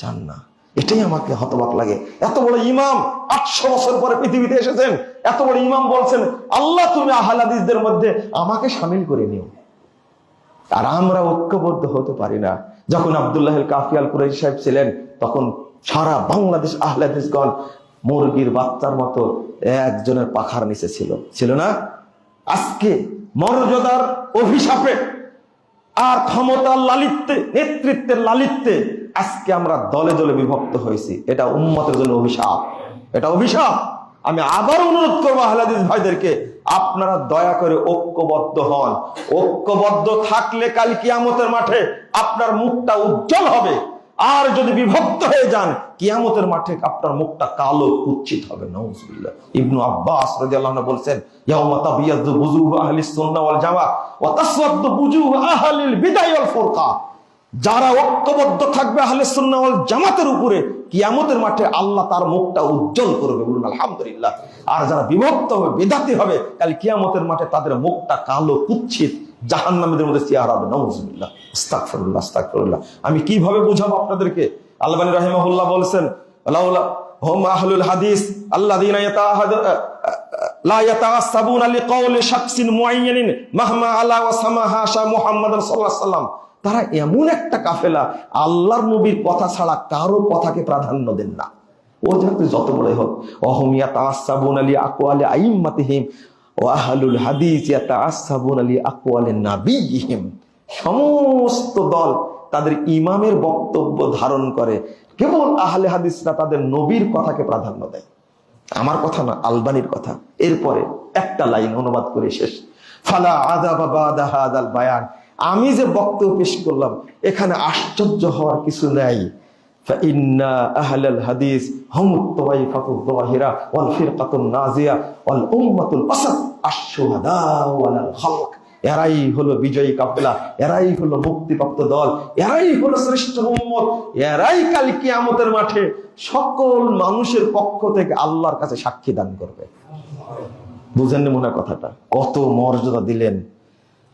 A: চান না, এটাই আমাকে হতবাক লাগে। এত বড় ইমাম 800 বছর পরে পৃথিবীতে এসেছেন, এত বড় ইমাম বলছেন আল্লাহ তুমি আহলে হাদিসদের মধ্যে আমাকে শামিল করে নিও, আর আমরা ঐক্যবদ্ধ হতে পারি না। যখন আব্দুল্লাহ আল কাফি আল কুরাইশি সাহেব ছিলেন, তখন সারা বাংলাদেশ আহলে হাদিসগণ মুরগির বাচ্চার মতো একজনের পাখার নিচে ছিল না? আজকে মর্যাদার অভিশাপে আর ক্ষমতার লালিত্যে, নেতৃত্বের লালিত্যে আজকে আমরা দলে দলে বিভক্ত হয়েছি। এটা উম্মতের জন্য অভিশাপ, এটা অভিশাপ। আমি আবার অনুরোধ করবো আহলে হাদিস ভাইদেরকে, আপনারা দয়া করে ঐক্যবদ্ধ হন। ঐক্যবদ্ধ থাকলে কাল কিয়ামতের মাঠে আপনার মুখটা উজ্জ্বল হবে। আর যদি বিভক্ত হয়ে যান, কিয়ামতের মাঠে আপনার মুখটা কালো কুৎসিত হবে। নাউজুবিল্লাহ। ইবনু আব্বাস রাদিয়াল্লাহু আনহু বলেছেন, ইয়াউমা তাবিয়াদু বুজুহু আহলিস সুন্নাহ ওয়াল জামাআহ ওয়া তাসওয়াদু বুজুহু আহলিল বিদআহ ওয়াল ফুরকা। যারা ঐক্যবদ্ধ থাকবে আহলে সুন্নাহ ওয়াল জামাতের উপরে, কিয়ামতের মাঠে আল্লাহ তার মুখটা উজ্জ্বল করবে, বলুন আলহামদুলিল্লাহ। আর যারা বিভক্ত হবে, বিদাতি হবে, কাল কিয়ামতের মাঠে তাদের মুখটা কালো কুৎসিত জাহান্নামীদের মধ্যে চেহারা হবে। নাউজুবিল্লাহ, আস্তাগফিরুল্লাহ, আস্তাগফিরুল্লাহ। আমি কিভাবে বুঝাবো আপনাদেরকে? আলবানী রাহিমাহুল্লাহ বলেছেন, লাউলা হুম আহলুল হাদিস আল্লাযীনা লা ইয়াতাআসসাবুনা লিকাউলি শাখসিন মুআয়্যানিন মাহমা আলা ওয়া সামাহা শাহ মুহাম্মদ সাল্লাল্লাহু আলাইহি ওয়াসাল্লাম। তারা এমন একটা কাফেলা, আল্লাহর নবীর কথা ছাড়া কারো কথাকে প্রাধান্য দেন না। ও যত বড়ই হোক, ওয়াহুম ইয়াতাআসসাবুনা লি আকওয়ালি আইম্মাতিহিম ওয়া আহলুল হাদিস ইয়াতাআসসাবুনা লি আকওয়ালি নাবিয়্যিহিম। সমস্ত দল তাদের ইমামের বক্তব্য ধারণ করে, কেবল আহলে হাদিসরা তাদের নবীর কথাকে প্রাধান্য দেয়। আমার কথা না, আলবানীর কথা। এরপরে একটা লাইন অনুবাদ করে শেষ। ফালা আযাবা বাদা হাযাল বায়ান। আমি যে বক্তব্য পেশ করলাম, এখানে আশ্চর্য হওয়ার কিছু নাই। ফাইন্না আহলাল হাদিস হুমুত তাওয়াইফাতুল যাহিরা ওয়াল ফিরকাতুন নাজিয়া ওয়াল উম্মাতুল আসাদ আশ-শুহাদা ওয়াল খালক। এরাই হলো বিজয়ী কাফেলা, এরাই হলো মুক্তিপ্রাপ্ত দল, এরাই হলো শ্রেষ্ঠ উম্মত, এরাই কাল কিয়ামতের মাঠে সকল মানুষের পক্ষ থেকে আল্লাহর কাছে সাক্ষী দান করবে। বুঝেননি মনে কথাটা? কত মর্যাদা দিলেন।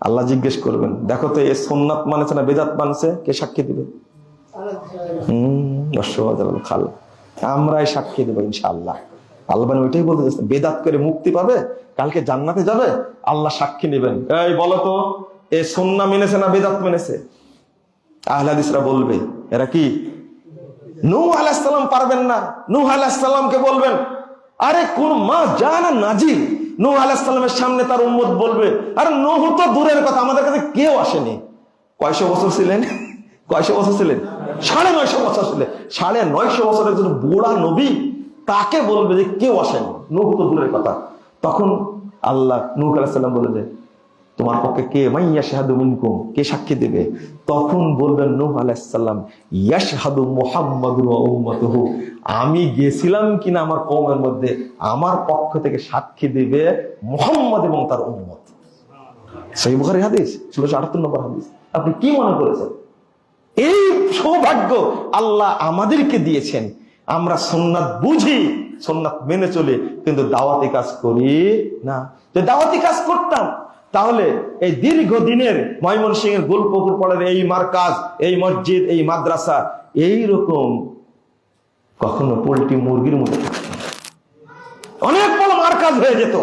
A: আল্লাহ জিজ্ঞেস করবেন, দেখো তো এ সুন্নাত মানেছে না বেদাত মানছে, কে সাক্ষী দিবে? খাল আমরাই সাক্ষী দেবো ইনশাআল্লাহ। আল্লাহ ওইটাই বলতে যাচ্ছেন, বেদাত করে মুক্তি পাবে, কালকে জান্নাতে যাবে, আল্লাহ সাক্ষী নেবেন। এই বলো তো, এ সুন্নাহ মেনেছে না বেদাত মেনেছে? আহলে হাদিসরা বলবে এরা কি? নূহ আলাইহিস সালাম পারবেন না, নূহ আলাইহিস সালামকে বলবেন, আরে কোন মা জানা নাজির। নূহ আলাইহিস সালামের সামনে তার উম্মত বলবে, আরে নূহ তো দূরের কথা, আমাদের কাছে কেউ আসেনি। কয়শো বছর ছিলেন? কয়শো বছর ছিলেন? 950 বছর ছিলেন। 950 বছরের জন্য বুড়া নবী, তাকে বলবে যে কেউ আসেনি, নূহ তো দূরের কথা। তখন আল্লাহ নূহ আলাইহিস সালাম বলে যে, তোমার পক্ষে কে মাইয়াশহাদু মিনকুম, কে সাক্ষী দেবে? তখন বলবেন নূহ আলাইহিস সালাম, ইয়াশহাদু মুহাম্মাদুর ওয়া উম্মাতুহু। আমি গেছিলাম কিনা আমার কওমের মধ্যে, আমার পক্ষ থেকে সাক্ষী দিবে মুহাম্মদ এবং তার উম্মত। সহিহ বুখারী হাদিস 1678 নম্বর হাদিস। আপনি কি মনে করেছেন? এই সৌভাগ্য আল্লাহ আমাদেরকে দিয়েছেন। আমরা সুন্নাত বুঝি, সুন্নাত মেনে চলে, কিন্তু দাওয়াতি কাজ করি না। যদি দাওয়াতি কাজ করতাম, তাহলে এই দীর্ঘদিনের ময়মনসিংহের গোলপুকুর পাড়ের এই মারকাজ, এই মসজিদ, এই মাদ্রাসা এইরকম কখনো পোল্ট্রি মুরগির মতো থাকতো, অনেক বড় মারকাজ হয়ে যেত।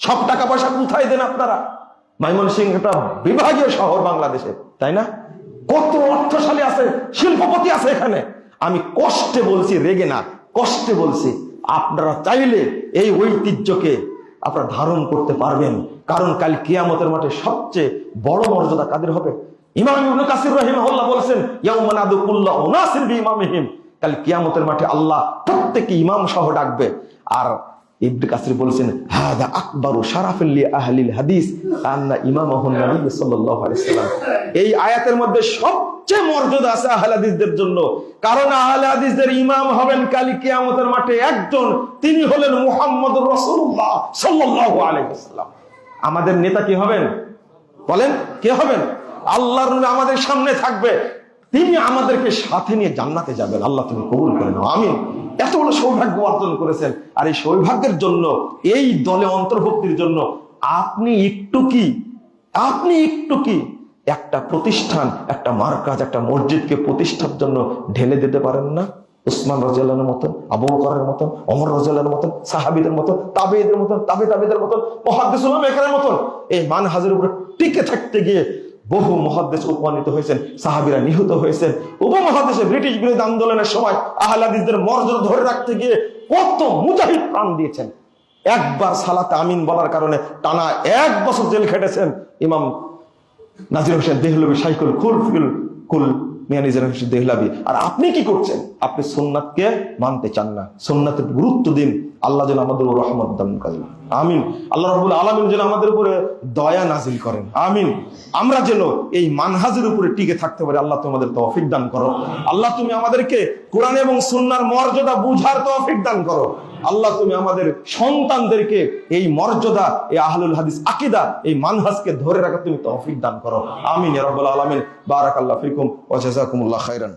A: সব টাকা পয়সা কোথায় দেন আপনারা? ময়মনসিংহ একটা বিভাগীয় শহর বাংলাদেশে, তাই না? কত অর্থশালী আছে, শিল্পপতি আছে এখানে। আমি কষ্টে বলছি, রেগে না, কষ্টে বলছি। আপনারা চাইলে এই ঐতিহ্যকে আপনারা ধারণ করতে পারবেন, কারণ কাল কিয়ামতের মাঠে সবচেয়ে বড় মর্যাদা কাদের হবে? ইমাম ইবনে কাসির রাহিমাহুল্লাহ বলেছেন, ইয়াউমা নাদু কুল্লা উনাসিন বিইমামিহিম। কাল কিয়ামতের মাঠে আল্লাহ প্রত্যেককে ইমাম সহ ডাকবে। আর ইবনে কাসির বলেছেন, হাদা আকবারু শারাফিল লি আহলিল হাদিস আন্না ইমামাহুন নবী সাল্লাল্লাহু আলাইহি ওয়াসাল্লাম। এই আয়াতের মধ্যে সবচেয়ে মর্যাদা আছে আহলে হাদিসদের জন্য, কারণ আহলে হাদিসদের ইমাম হবেন কাল কিয়ামতের মাঠে একজন, তিনি হলেন মুহাম্মদুর রাসূলুল্লাহ সাল্লাল্লাহু আলাইহি ওয়াসাল্লাম। আমাদের নেতা কি হবেন? বলেন, কে হবেন? আল্লাহর নবী আমাদের সামনে থাকবে, তিনি আমাদেরকে সাথে নিয়ে জান্নাতে যাবেন। আল্লাহ তুমি কবুল করে নাও, আমিন। এত বড় সৌভাগ্য অর্জন করেছেন, আর এই সৌভাগ্যের জন্য, এই দলে অন্তর্ভুক্তির জন্য আপনি একটু কি একটা প্রতিষ্ঠান, একটা মার্কাজ, একটা মসজিদকে প্রতিষ্ঠার জন্য ঢেলে দিতে পারেন না? উসমান রাদিয়াল্লাহুর মতন, আবু বকরের মতন, ওমর রাদিয়াল্লাহুর মতন, সাহাবীদের মতন, তাবেঈদের মতন, তাবেঈদের মতন, মুহাদ্দিস উলামায়ে মতন এই মানহাজের উপরে টিকে থাকতে গিয়ে বহু মুহাদ্দিস উপমানিত হয়েছেন, সাহাবীরা নিহত হয়েছেন। উপমহাদেশে ব্রিটিশ বিরোধী আন্দোলনের সময় আহলে হাদিসদের মর্যাদা ধরে রাখতে গিয়ে কত মুজাহিদ প্রাণ দিয়েছেন। একবার সালাতে আমিন বলার কারণে টানা 1 বছর জেল খেটেছেন ইমাম নাজির হোসেন দেহলভী, শাইখুল কুল মিয়া নাজির হোসেন দেহলভী। আর আপনি কি করছেন? আপনি সুন্নাতকে মানতে চান না, সুন্নাতের গুরুত্ব দিন। আল্লাহ যেন আমাদের উপর রহমত দান করেন, আমিন। আল্লাহ রাব্বুল আলামিন যেন আমাদের উপরে দয়া নাজিল করেন, আমিন। আমরা যেন এই মানহাজের উপরে টিকে থাকতে পারি। আল্লাহ তুমি আমাদের তৌফিক দান করো। আল্লাহ তুমি আমাদেরকে কোরআন এবং সুন্নাহর মর্যাদা বুঝার তৌফিক দান করো। আল্লাহ তুমি আমাদের সন্তানদেরকে এই মর্যাদা, এই আহলুল হাদিস আকীদা, এই মানহাজকে ধরে রাখা তুমি তৌফিক দান করো, আমিন ইয়া রাব্বাল আলামিন। বারাকাল্লাহু ফিকুম ওয়া জাযাকুমুল্লাহু খাইরান।